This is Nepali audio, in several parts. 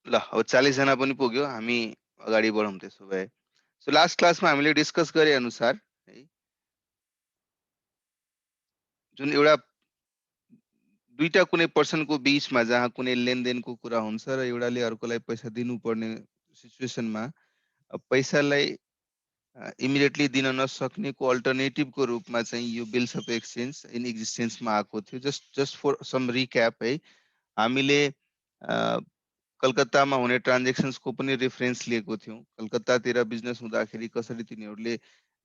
ल अब 40 जना पनि पुग्यो। हामी अगाडि बढौँ त्यसो भए। सो लास्ट क्लासमा हामीले डिस्कस गरे अनुसार है, जुन एउटा 2 टा कुनै पर्सनको बीचमा जहाँ कुनै लेनदेनको कुरा हुन्छ र एउटाले अर्कोलाई पैसा दिनुपर्ने सिचुएसनमा पैसालाई इमिडिएटली दिन नसक्नेको अल्टरनेटिभको रूपमा चाहिँ यो बिल्स अफ एक्सचेन्ज इन एक्जिस्टेन्समा आएको थियो। Just just for some recap है, हामीले कलकत्तामा हुने ट्रान्जेक्सन्सको पनि रेफरेन्स लिएको थियौँ। कलकत्तातिर बिजनेस हुँदाखेरि कसरी तिनीहरूले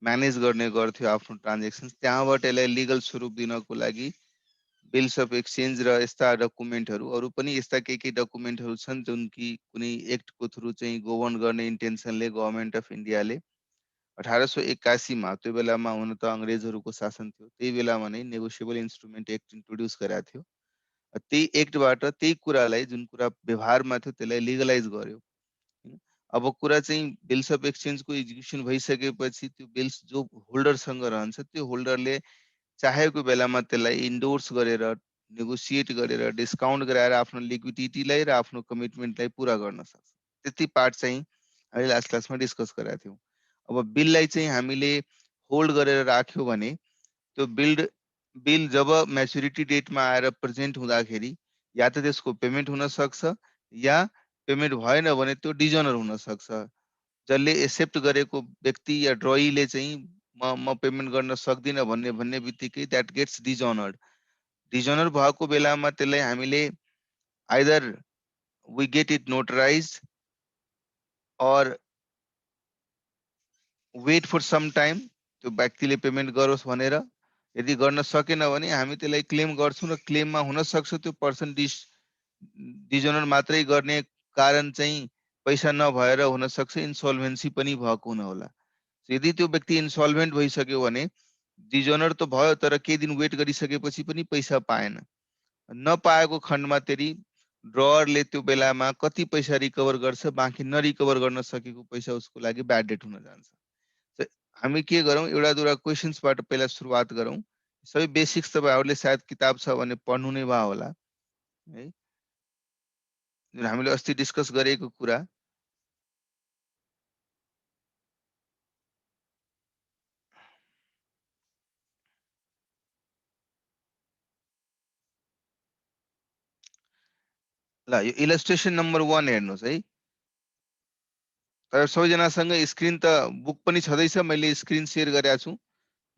म्यानेज गर्ने गर्थ्यो आफ्नो ट्रान्जेक्सन्स, त्यहाँबाट यसलाई लिगल स्वरूप दिनको लागि बिल्स अफ एक्सचेन्ज र यस्ता डकुमेन्टहरू, अरू पनि यस्ता केही डकुमेन्टहरू छन् जुन कि कुनै एक्टको थ्रु चाहिँ गभर्न गर्ने इन्टेन्सनले गभर्मेन्ट अफ इन्डियाले 1881 मा, त्यो बेलामा हुन त अङ्ग्रेजहरूको शासन थियो, त्यही बेलामा नै नेगोसिएबल इन्स्ट्रुमेन्ट एक्ट इन्ट्रोड्युस गरेको थियो। त्यही एक्टबाट त्यही कुरालाई, जुन कुरा व्यवहारमा थियो त्यसलाई लिगलाइज गर्यो हैन। अब कुरा चाहिँ बिल्स अफ एक्सचेन्जको एक्जिक्युसन भइसकेपछि त्यो बिल्स जो होल्डरसँग रहन्छ, त्यो होल्डरले चाहेको बेलामा त्यसलाई इन्डोर्स गरेर, नेगोसिएट गरेर, डिस्काउन्ट गराएर आफ्नो लिक्विडिटीलाई र आफ्नो कमिटमेन्टलाई पुरा गर्न सक्छ। त्यति पार्ट चाहिँ हामीले लास्ट क्लासमा डिस्कस गरेका थियौँ। अब बिललाई चाहिँ हामीले होल्ड गरेर राख्यो भने त्यो बिल जब म्याच्युरिटी डेटमा आएर प्रेजेन्ट हुँदाखेरि या त त्यसको पेमेन्ट हुन सक्छ, या पेमेन्ट भएन भने त्यो डिजोनर हुन सक्छ। जसले एक्सेप्ट गरेको व्यक्ति या ड्रईले चाहिँ म पेमेन्ट गर्न सक्दिनँ भन्ने भन्ने बित्तिकै द्याट गेट्स डिजोनर्ड। डिजोनर भएको बेलामा त्यसलाई हामीले either we get it notarized or wait for some time, त्यो व्यक्तिले पेमेन्ट गरोस् भनेर। यदि गर्न सकेन भने हामी त्यसलाई क्लेम गर्छौँ र क्लेममा हुन सक्छ त्यो पर्सन डिजोनर मात्रै गर्ने कारण चाहिँ पैसा नभएर हुन सक्छ इन्सल्भेन्सी पनि भएको हुन होला। यदि त्यो व्यक्ति इन्सल्भेन्ट भइसक्यो भने डिजोनर त भयो, तर केही दिन वेट गरिसकेपछि पनि पैसा पाएन। नपाएको खण्डमा तेरि ड्रवरले त्यो बेलामा कति पैसा रिकभर गर्छ, बाँकी नरिकभर गर्न सकेको पैसा उसको लागि ब्याड डेट हुन जान्छ। त हामी के गरौँ, एउटा दुईवटा क्वेसन्सबाट पहिला सुरुवात गरौँ। सबै बेसिक्स तपाईँहरूले सायद किताब छ भने पढ्नु नै भयो होला है, जुन हामीले अस्ति डिस्कस गरेको कुरा। ल यो इलस्ट्रेसन नम्बर 1 हेर्नुहोस् है। तर सबैजनासँग स्क्रिन त बुक पनि छँदैछ, मैले स्क्रिन सेयर गरेको छु,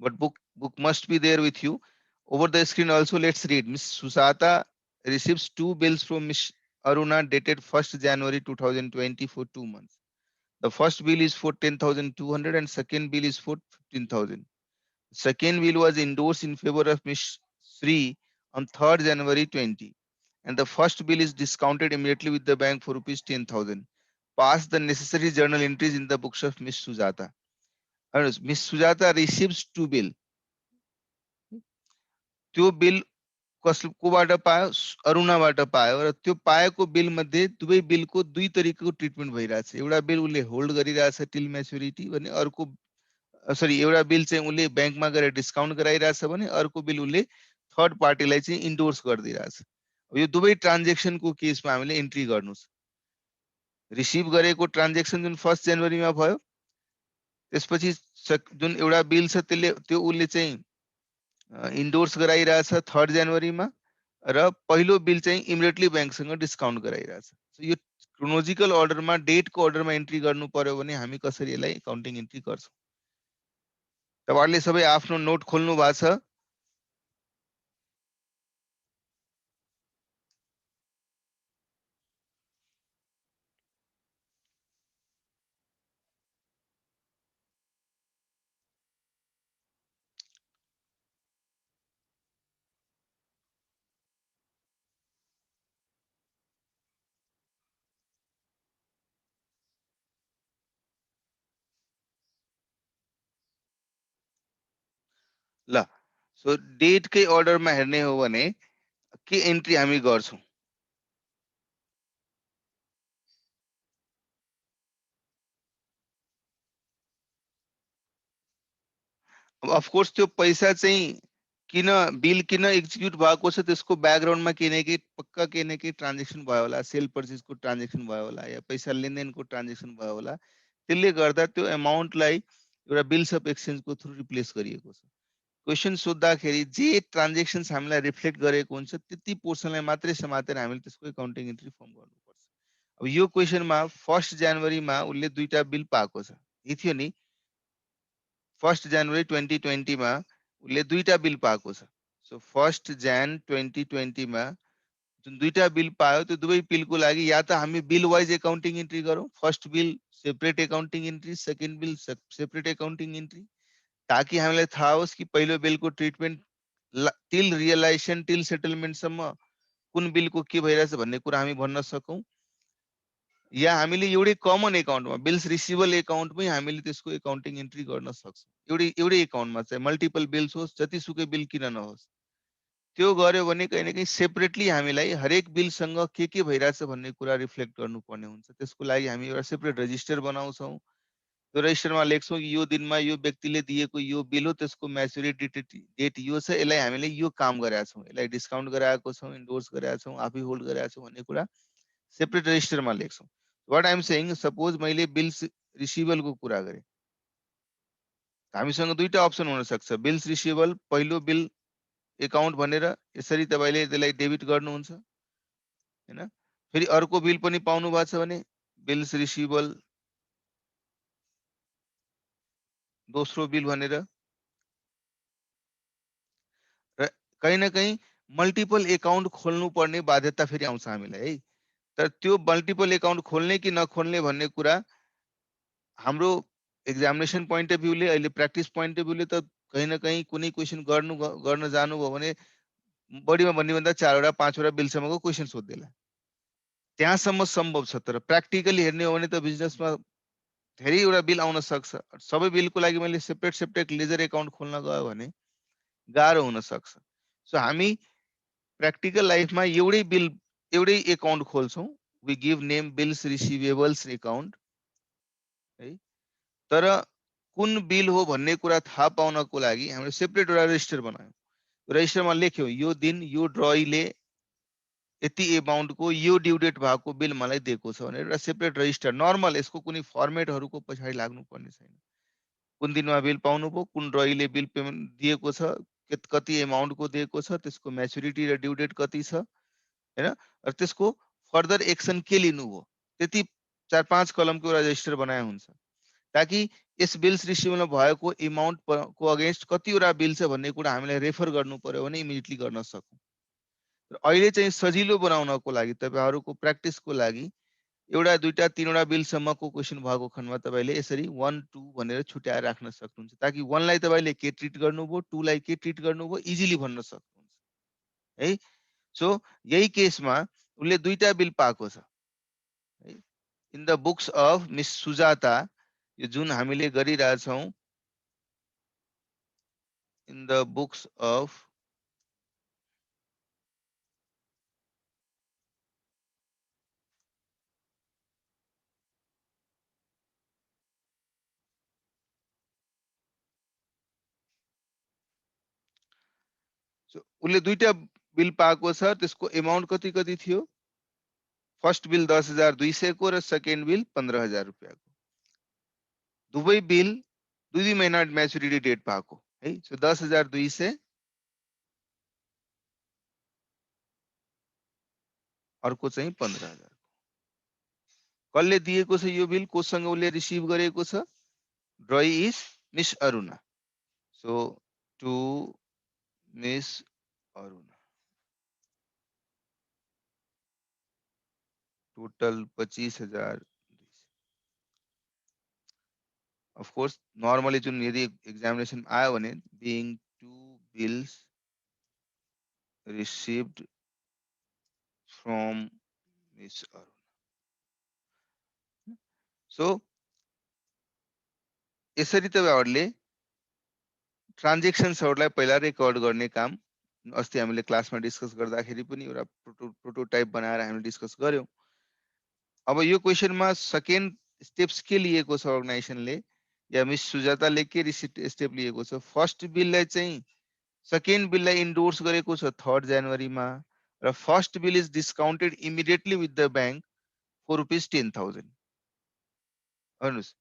but book must be there with you. Over the screen also, let's read. Miss Susata receives 2 bills from Miss Aruna dated 1st January 2020 for 2 months. The first bill is for 10,200 and second bill is for 15,000. Second bill was endorsed in favor of Miss Sri on 3rd January 20, and the first bill is discounted immediately with the bank for rupees 10,000. Pass the necessary journal entries in the books of Miss Sujata. Miss Sujata receives 2 bill. त्यो बिल कोबाट पायो, अरुणाबाट पायो, र त्यो पाएको बिल मध्ये दुवै बिलको दुई तरिकाको ट्रिटमेन्ट भइरहेछ। एउटा बिल उसले होल्ड गरिरहेछ टिल म्याच्युरिटी भने, अर्को सरी एउटा बिल चाहिँ उसले ब्याङ्कमा गएर डिस्काउन्ट गराइरहेछ भने, अर्को बिल उसले थर्ड पार्टीलाई चाहिँ इन्डोर्स गरिदिइरहेछ। यो दुवै ट्रान्जेक्सनको केसमा हामीले एन्ट्री गर्नुहोस्। रिसिभ गरेको ट्रान्जेक्सन जुन 1 जनवरीमा भयो, त्यसपछि जुन एउटा बिल छ त्यसले त्यो उसले चाहिँ इन्डोर्स गराइरहेछ 3rd जनवरीमा, र पहिलो बिल चाहिँ इमिडिएटली ब्याङ्कसँग डिस्काउन्ट गराइरहेछ। यो क्रोनोलोजिकल अर्डरमा, डेटको अर्डरमा एन्ट्री गर्नु पर्यो भने हामी कसरी यसलाई काउन्टिङ एन्ट्री गर्छौँ। तपाईँहरूले सबै आफ्नो नोट खोल्नु भएको छ? ल, सो डेटकै अर्डरमा हेर्ने हो भने के एन्ट्री हामी गर्छौँ? अब अफकोर्स त्यो पैसा चाहिँ किन बिल किन एक्जिक्युट भएको छ त्यसको ब्याकग्राउन्डमा केही न केही पक्का केही न केही ट्रान्जेक्सन भयो होला, सेल पर्चेसको ट्रान्जेक्सन भयो होला या पैसा लेनदेनको ट्रान्जेक्सन भयो होला। त्यसले गर्दा त्यो एमाउन्टलाई एउटा बिल्स अफ एक्सचेन्जको थ्रु रिप्लेस गरिएको छ। क्वेसन सोद्धाखेरि जे ट्रान्जेक्सन्स हामीलाई रिफ्लेक्ट गरेको हुन्छ त्यति पोर्सनलाई मात्रै समातेर हामीले त्यसको एकाउन्टिङ एन्ट्री फर्म गर्नुपर्छ। अब यो क्वेसनमा 1 जनवरीमा उसले दुईटा बिल पाएको छ। यही थियो नि, 1 जनवरी 2020 मा उसले दुईटा बिल पाएको छ। सो 1 जन 2020 मा जुन दुईटा बिल पायो त्यो दुवै बिलको लागि या त हामी बिल वाइज एकाउन्टिङ एन्ट्री गरौँ, first bill separate accounting entry, second bill separate accounting entry, ताकि हामीलाई थाहा होस् कि पहिलो बिलको ट्रिटमेन्ट टिल रियलाइजेसन टिल सेटलमेन्टसम्म कुन बिलको के भइरहेछ भन्ने कुरा हामी भन्न सकौँ, या हामीले एउटै कमन एकाउन्टमा बिल्स रिसिभल एकाउन्टमै हामीले त्यसको एकाउन्टिङ एन्ट्री गर्न सक्छौँ। एउटै एकाउन्टमा चाहिँ मल्टिपल बिल्स होस्, जतिसुकै बिल किन नहोस्, त्यो गर्यो भने कहीँ न कहीँ सेपरेटली हामीलाई हरेक बिलसँग के भइरहेछ भन्ने कुरा रिफ्लेक्ट गर्नुपर्ने हुन्छ। त्यसको लागि हामी एउटा सेपरेट रजिस्टर बनाउँछौँ। त्यो रजिस्टरमा लेख्छौँ कि यो दिनमा यो व्यक्तिले दिएको यो बिल हो, त्यसको म्याच्युरिटी डेट यो छ, यसलाई हामीले यो काम गरेका छौँ, यसलाई डिस्काउन्ट गराएको छौँ, इन्डोर्स गरेका छौँ, आफै होल्ड गरेका छौँ भन्ने कुरा सेपरेट रजिस्टरमा लेख्छौँ। What I am saying, suppose मैले बिल्स रिसिभलको कुरा गरेँ, हामीसँग दुईटा अप्सन हुन सक्छ। बिल्स रिसिभल पहिलो बिल एकाउन्ट भनेर यसरी तपाईँले त्यसलाई डेबिट गर्नुहुन्छ हैन। फेरि अर्को बिल पनि पाउनु भएको छ भने बिल्स रिसिभल दोस्रो बिल भनेर, र कहीँ न कहीँ मल्टिपल एकाउन्ट खोल्नु पर्ने बाध्यता फेरि आउँछ हामीलाई है। तर त्यो मल्टिपल एकाउन्ट खोल्ने कि नखोल्ने भन्ने कुरा हाम्रो एक्जामिनेसन पोइन्ट अफ भ्यूले, अहिले प्र्याक्टिस पोइन्ट अफ भ्यूले त कहीँ न कहीँ कुनै क्वेसन गर्न जानुभयो भने बढीमा भन्ने भन्दा 4 वटा 5 वटा बिलसम्मको क्वेसन सोध्देला, त्यहाँसम्म सम्भव छ। तर प्र्याक्टिकली हेर्ने हो भने त बिजनेसमा धेरैवटा बिल आउन सक्छ। सबै बिलको लागि मैले सेपरेट सेपरेट लेजर एकाउन्ट खोल्न गयो भने गाह्रो हुन सक्छ। सो हामी प्र्याक्टिकल लाइफमा एउटै एकाउन्ट खोल्छौँ। We give name bills receivables account है। तर कुन बिल हो भन्ने कुरा थाहा पाउनको लागि हामीले सेपरेट एउटा रजिस्टर बनायौँ। रजिस्टरमा लेख्यौँ यो दिन यो ड्रईले यति एमाउन्टको यो ड्यु डेट भएको बिल मलाई दिएको छ भनेर एउटा सेपरेट रजिस्टर नर्मल, यसको कुनै फर्मेटहरूको पछाडि लाग्नुपर्ने छैन। कुन दिनमा बिल पाउनुभयो, कुन ड्रईले बिल पेमेन्ट दिएको छ, कति एमाउन्टको दिएको छ, त्यसको म्याच्युरिटी र ड्यु डेट कति छ हैन, र त्यसको फर्दर एक्सन के लिनुभयो, त्यति 4-5 कलमको एउटा रजिस्टर बनाए हुन्छ, ताकि यस बिल्स रिसिभलमा भएको एमाउन्ट को अगेन्स्ट कतिवटा बिल छ भन्ने कुरा हामीलाई रेफर गर्नु पर्यो भने इमिडिएटली गर्न सकौँ। र अहिले चाहिँ सजिलो बनाउनको लागि तपाईँहरूको प्र्याक्टिसको लागि एउटा दुईटा तीनवटा बिलसम्मको क्वेसन भएको खण्डमा तपाईँले यसरी 1 2 भनेर छुट्याएर राख्न सक्नुहुन्छ, ताकि 1 लाई तपाईँले के ट्रिट गर्नुभयो, 2 लाई के ट्रिट गर्नुभयो इजिली भन्न सक्नुहुन्छ है। सो यही केसमा उसले दुईटा बिल पाएको छ है। In the books of miss Sujata, यो जुन हामीले गरिरहेछौँ, इन द बुक्स अफ उसले दुईटा बिल पाएको छ, त्यसको एमाउन्ट कति कति थियो, फर्स्ट बिल 10,200 को र सेकेन्ड बिल 15,000 रुपियाँको। दुवै बिल 2 महिना म्याच्युरिटी डेट भएको है। सो 10,200 अर्को चाहिँ 15,000। कसले दिएको छ यो बिल, कोसँग उसले रिसिभ गरेको छ, drawee is Miss Aruna. So to Miss Aruna, total 25,000। Of course normally जुन यदि एक्जामिनेसन आयो भने being 2 bills received from Miss Aruna. So यसरी तपाईँहरूले ट्रान्जेक्सन्सहरूलाई पहिला रेकर्ड गर्ने काम अस्ति हामीले क्लासमा डिस्कस गर्दाखेरि पनि एउटा प्रोटोटाइप बनाएर हामीले डिस्कस गर्यौँ। अब यो क्वेसनमा सेकेन्ड स्टेप्स के लिएको छ अर्गनाइजेसनले या मिस सुजाताले के स्टेप लिएको छ, फर्स्ट बिललाई चाहिँ सेकेन्ड बिललाई इन्डोर्स गरेको छ 3rd जनवरीमा र first bill is discounted immediately with the bank for ₹10,000। हेर्नुहोस्,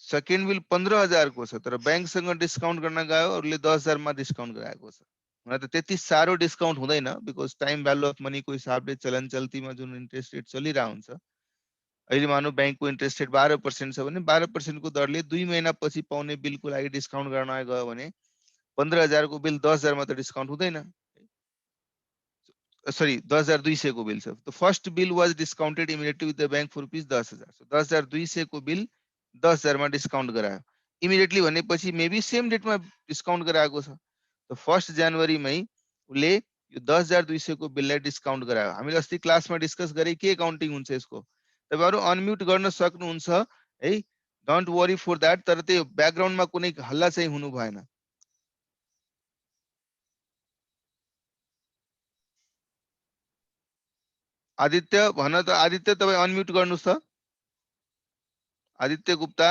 सेकेन्ड बिल 15,000 को छ तर बैंकसँग डिस्काउन्ट गर्न गयो अरूले 10,000 मा डिस्काउन्ट गराएको छ। हुन त त्यति साह्रो डिस्काउन्ट हुँदैन बिकज टाइम भ्यालु अफ मनीको हिसाबले चलन चल्तीमा जुन इन्ट्रेस्ट रेट चलिरहेको हुन्छ, अहिले मानौ बैंकको इन्ट्रेस्ट रेट 12% छ भने 12% को दरले 2 महिनापछि पाउने बिलको लागि डिस्काउन्ट गर्न गयो भने 15,000 को बिल 10,000 मा त डिस्काउन्ट हुँदैन। सरी 10,200 को बिल छ। The first bill was discounted immediately with the bank for ₹10,000। So 10,200 को बिल 10,000 मा डिस्काउन्ट गरायो। इमिडिएटली भनेपछि मेबी सेम डेटमा डिस्काउन्ट गराएको छ। त 1 जनवरीमै उसले यो 10,200 को बिललाई डिस्काउन्ट गरायो। हामीले अस्ति क्लासमा डिस्कस गरे के अकाउन्टिङ हुन्छ यसको। तपाईहरु अनम्युट गर्न सक्नुहुन्छ है, डोन्ट वरी फर दैट। तर त्यो ब्याकग्राउन्डमा कुनै हल्ला चाहिँ हुनु भएन। आदित्य भन त, आदित्य तपाई अनम्युट गर्नुस् त। आदित्य गुप्ता,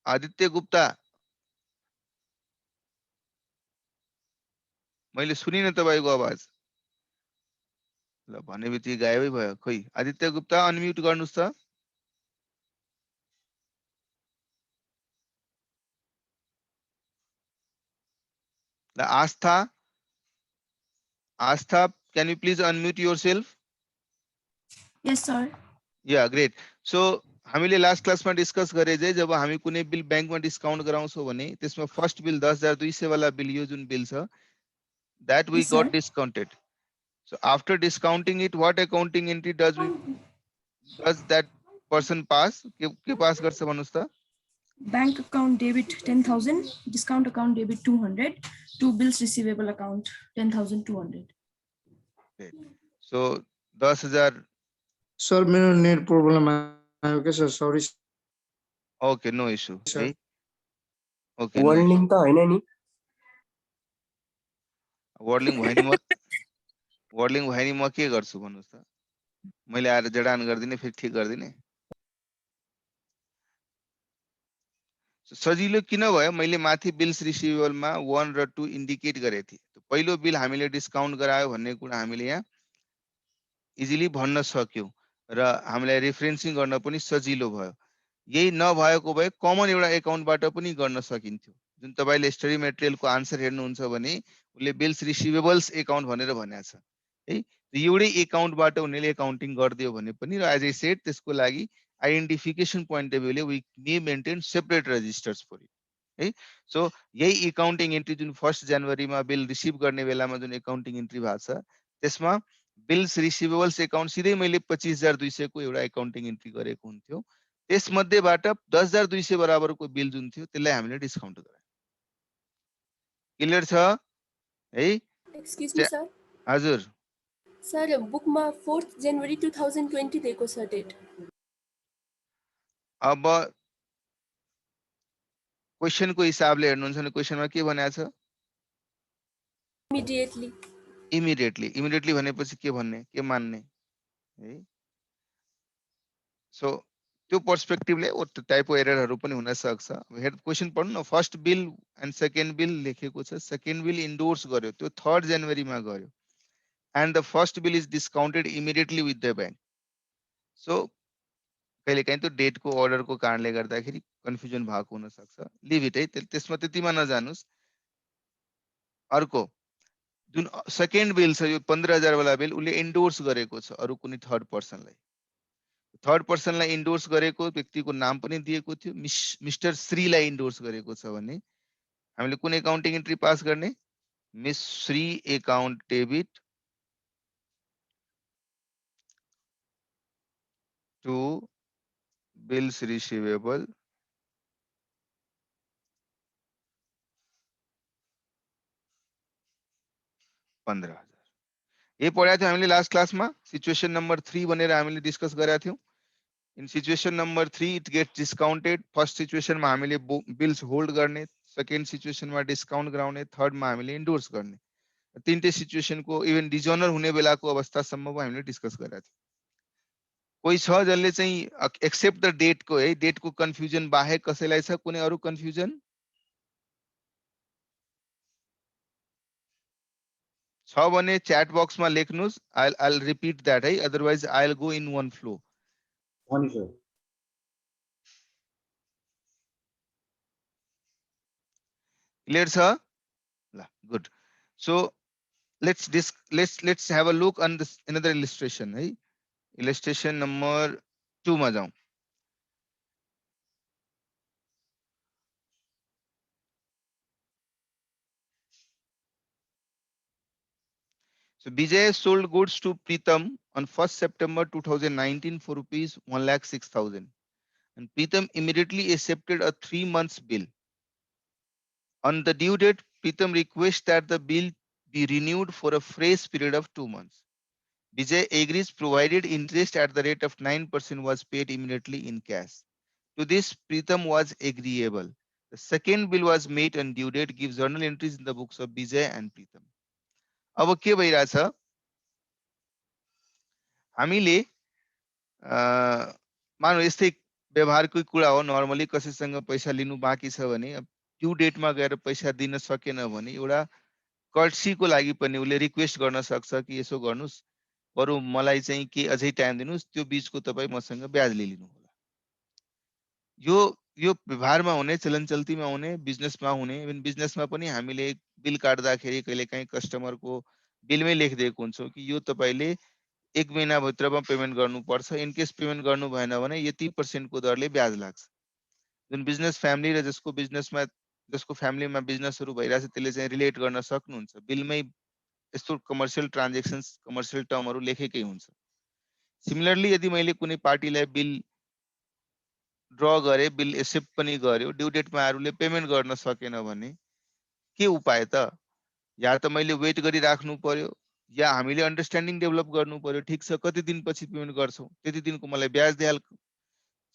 आदित्य गुप्ता, मैले सुनिन तपाईको आवाज। ल भनेबित्तिकै गायबै भयो। खोइ आदित्य गुप्ता अनम्युट गर्नुस् त। ल आस्था, आस्था can you please unmute yourself? Yes, sir. Yeah, great. So हामीले लास्ट क्लासमा डिस्कस गरे जे जब हामी कुनै बिल बैंकमा डिस्काउन्ट गराउँछौं भने त्यसमा फर्स्ट बिल 10,200 वाला बिल यो जुन बिल छ that we Yes, got sir. discounted. So after discounting it, what accounting entry does that person pass? के पास गर्छ भन्नुस् त? Bank account debit 10,000, discount account debit 200, to bills receivable account 10,200. Great. So 10,000. Sir मेरो नेट प्रब्लम आयो के sir, sorry. Okay, no issue. Sir. है ओके, नो वर्ल्डिङ त हैन नि? वर्डलिङ भयो नि, वर्डलिङ भयो नि, म के गर्छु भन्नुस् त। मैले आएर जडान गर्दिने, फेरि ठिक गर्दिने। सजिलो किन भयो, मैले माथि बिल्स रिसिभेबलमा 1 र 2 इन्डिकेट गरेको थिएँ। पहिलो बिल हामीले डिस्काउन्ट गरायो भन्ने कुरा हामीले यहाँ इजिली भन्न सक्यौं र हामीलाई रेफरेन्सिङ गर्न पनि सजिलो भयो। यही नभएको भए कमन एउटा एकाउन्टबाट पनि गर्न सकिन्थ्यो। जुन तपाईले स्टडी मेटेरियलको आन्सर हेर्नुहुन्छ भने उले बिल्स रिसिभेबल्स एकाउन्ट भनेर भनेको छ है। एउटै एकाउन्टबाट उनीले एकाउन्टिङ गर्दियो भने पनि, र एज आई सेड त्यसको लागि आइडेन्टिफिकेसन पोइन्ट अफ भ्यूले we may maintain separate registers for it है। सो यही एकाउन्टिङ एन्ट्री जुन 1 जनवरीमा बिल रिसिभ गर्ने बेलामा जुन एकाउन्टिङ एन्ट्री भएको छ त्यसमा बिल्स रिसिभेबल्स एकाउन्ट सिधै मैले 25,200 को एउटा एकाउन्टिङ एन्ट्री गरेको हुन्थ्यो। त्यसमध्येबाट 10,200 बराबरको बिल जुन थियो त्यसलाई हामीले डिस्काउन्ट गरायौं। क्लियर छ है? Excuse me sir. हजुर सर बुकमा 4 जनवरी 2020 दिएको छ डेट। अब क्वेशनको हिसाबले हेर्नुहुन्छ भने क्वेशनमा के भनेको छ? इमिडिएटली। इमिडिएटली। इमिडिएटली भनेपछि के भन्ने, के मान्ने है? सो त्यो पर्सपेक्टिभले टाइपो एररहरु पनि हुन सक्छ। हेड क्वेशन पढ्नु न। First bill and second bill लेखेको छ। सेकेन्ड बिल इन्डोर्स गर्यो, त्यो 3rd जनवरीमा गर्यो। And the first bill is discounted immediately with the bank. So कहिलेकाहीँ त्यो डेटको अर्डरको कारणले गर्दाखेरि कन्फ्युजन भएको हुन सक्छ। लिभ इट है, त्यसमा त्यतिमा नजानुस्। अर्को जुन सेकेन्ड बिल छ यो 15,000 वाला बिल उले इन्डोर्स गरेको छ अरु कुनै थर्ड पर्सनलाई। थर्ड पर्सनलाई इन्डोर्स गरेको व्यक्तिको नाम पनि दिएको थियो, मिस्टर श्रीलाई इन्डोर्स गरेको छ भने हामीले कुन एकाउन्टिङ एन्ट्री पास गर्ने? Miss Shri account debit to bills receivable $15,000। ये पढाएको थियो हामीले लास्ट क्लासमा। सिचुएसन नम्बर 3 भनेर हामीले डिस्कस गरेका थियौं। In situation number 3 it gets discounted. First सिचुएसनमा हामीले बिल्स होल्ड गर्ने, सेकेन्ड सिचुएसनमा डिस्काउन्ट गराउने, थर्डमा हामीले इन्डोर्स गर्ने। तीनटै सिचुएसनको इभन डिजोनर हुने बेलाको अवस्थासम्म हामीले डिस्कस गरेका थियौं। कोही छ जसले चाहिँ एक्सेप्ट द डेट को है, डेट को कन्फ्युजन बाहेक कसैलाई छ कुनै अरु कन्फ्युजन छ भने च्याट बक्समा लेख्नुस्. I'll repeat that है, otherwise I'll go in one flow. One sir. Clear छ? ल, good. So let's have a look on this another illustration है. Illustration number 2 मा जाउँ. So Vijay sold goods to Pritam on 1st September 2019 for rupees 1,06,000. And Pritam immediately accepted a 3 months bill. On the due date, Pritam requests that the bill be renewed for a fresh period of 2 months. Vijay agrees provided interest at the rate of 9% was paid immediately in cash. To this, Pritam was agreeable. The second bill was made on due date, gives journal entries in the books of Vijay and Pritam. अब के भइरहेछ हामीले मानौ यस्तै व्यवहारकै कुरा हो. नर्मली कसैसँग पैसा लिनु बाँकी छ भने ड्यू डेटमा गएर पैसा दिन सकेन भने एउटा कर्टसीको लागि पनि उसले रिक्वेस्ट गर्न सक्छ कि यसो गर्नुस्, बरु मलाई चाहिँ के अझै टाइम दिनुस्, त्यो बीचको तपाई मसँग ब्याज लिनु होला. यो व्यवहारमा हुने, चलन चल्तीमा हुने, बिजनेसमा हुने. इभन बिजनेसमा पनि हामीले बिल काट्दाखेरि कहिलेकाहीँ कस्टमरको बिलमै लेखिदिएको हुन्छौँ कि यो तपाईले 1 महिना भित्रमा पेमेन्ट गर्नुपर्छ. इन केस पेमेन्ट गर्नु भएन भने यति % को दरले ब्याज लाग्छ. जुन बिजनेस फ्यामिली र जसको फ्यामिलीमा बिजनेसहरु भइरहेछ त्यसले चाहिँ रिलेट गर्न सक्नुहुन्छ. बिलमै यस्तो कमर्शियल ट्रान्ज्याक्सन्स, कमर्शियल टर्महरु लेखेकै हुन्छ. सिमिलरली यदि मैले कुनै पार्टीलाई बिल ड्र गरे, बिल एक्सेप्ट पनि गर्यो, ड्यू डेटमा आरुले पेमेन्ट गर्न सकेन भने के उपाय त? या त मैले वेट गरिराख्नु पर्यो या हामीले अन्डरस्ट्यान्डिङ डेभलप गर्नु पर्यो. ठीक छ, कति दिनपछि पेमेन्ट गर्छौ, त्यति दिनको मलाई ब्याज दिहाल.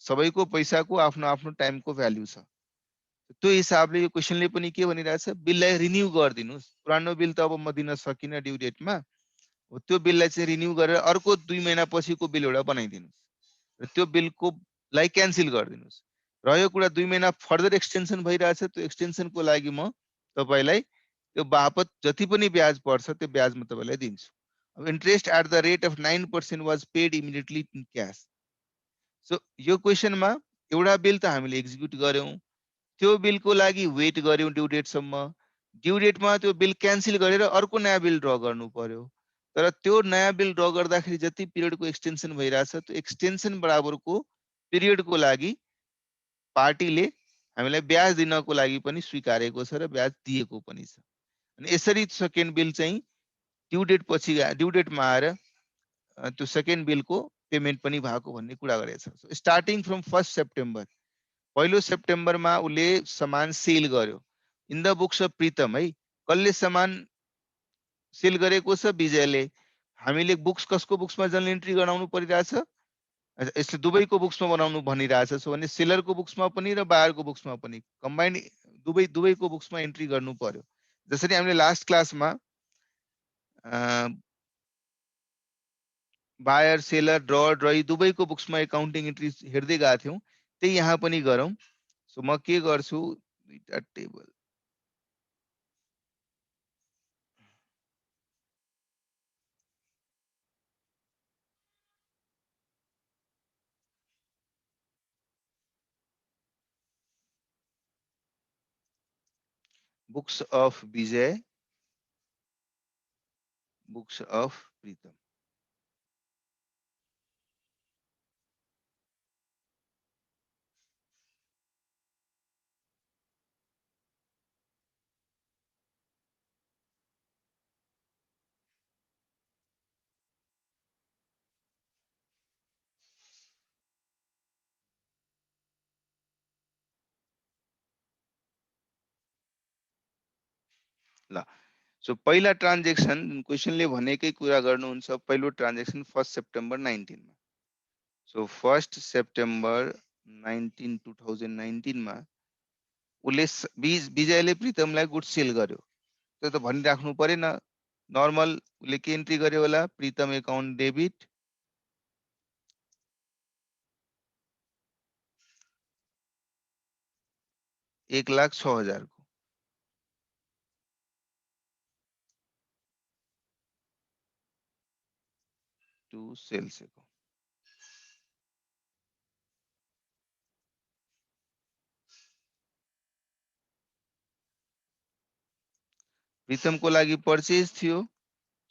सबैको पैसाको आफ्नो आफ्नो टाइमको भ्यालु छ. त्यो हिसाबले यो क्वेशनले पनि के भनिरहेछ, बिललाई रिन्यू गरिदिनुस्. पुरानो बिल त अब म दिन सकिन ड्यू डेटमा, त्यो बिललाई चाहिँ रिन्यू गरेर अर्को 2 महिना पछिको बिल एउटा बनाइदिनुस् र त्यो बिलको लाई क्यान्सल गरिदिनुस्. रह्यो कुरा 2 महिना फर्दर एक्सटेन्सन भइरहेछ, त्यो एक्सटेन्सनको लागि म तपाईलाई त्यो बापत जति पनि ब्याज पर्छ त्यो ब्याज म तपाईलाई दिन्छु. अब interest at the rate of 9% was paid immediately in cash. So यो क्वेशनमा एउटा बिल त हामीले एक्जिक्युट गर्यौं, त्यो बिलको लागि वेट गर्यौं ड्यू डेटसम्म. ड्यू डेटमा त्यो बिल क्यान्सल गरेर अर्को नयाँ बिल ड्र गर्नु पर्यो. तर त्यो नयाँ बिल ड्र गर्दाखेरि जति पिरियडको एक्सटेन्सन भइरहेछ त्यो एक्सटेन्सन बराबरको पिरियडको लागि पार्टीले हामीलाई ब्याज दिनको लागि पनि स्वीकारेको छ र ब्याज दिएको पनि छ. अनि यसरी सेकेन्ड बिल चाहिँ ड्यू डेट पछि ड्यू डेटमा आएर त्यो सेकेन्ड बिलको पेमेन्ट पनि भएको भन्ने कुरा गरेछ. स्टार्टिङ फ्रम 1st सेप्टेम्बर, पहिलो सेप्टेम्बरमा उले सामान सेल गर्यो in the books of Pritam है. कसले सामान सेल गरेको छ? विजयले. हामीले बुक्स कसको बुक्समा जर्नल एन्ट्री गराउनु परिरहेछ? यसले दुबैको बुक्समा बनाउनु भनिरहेछ. सो भने सेलरको बुक्समा पनि र बायरको बुक्समा पनि कम्बाइन्ड दुबैको बुक्समा एन्ट्री गर्नु पर्यो. जसरी हामीले लास्ट क्लासमा बायर, सेलर, ड्रअर, ड्रई दुबैको बुक्समा एकाउन्टिङ एन्ट्री हेर्दै गएको थियौं, त्यही यहाँ पनि गरौँ. सो म के गर्छु, दुईटा table Books of Vijay, Books of Pritam. ल, सो पहिला ट्रान्जेक्सन क्वेशनले भनेकै कुरा गर्नुहुन्छ. पहिलो ट्रान्जेक्सन 1st सेप्टेम्बर 19 मा. सो 1st सेप्टेम्बर 19 2019 मा उले विजयले प्रितमलाई गुड्स सेल गर्यो. त्यो त भनिराख्नु परेन. नर्मल उले के एन्ट्री गर्यो होला, प्रितम एकाउन्ट डेबिट 1,06,000 को टू सेल्स को प्रीतम को लागि पर्चेज थियो,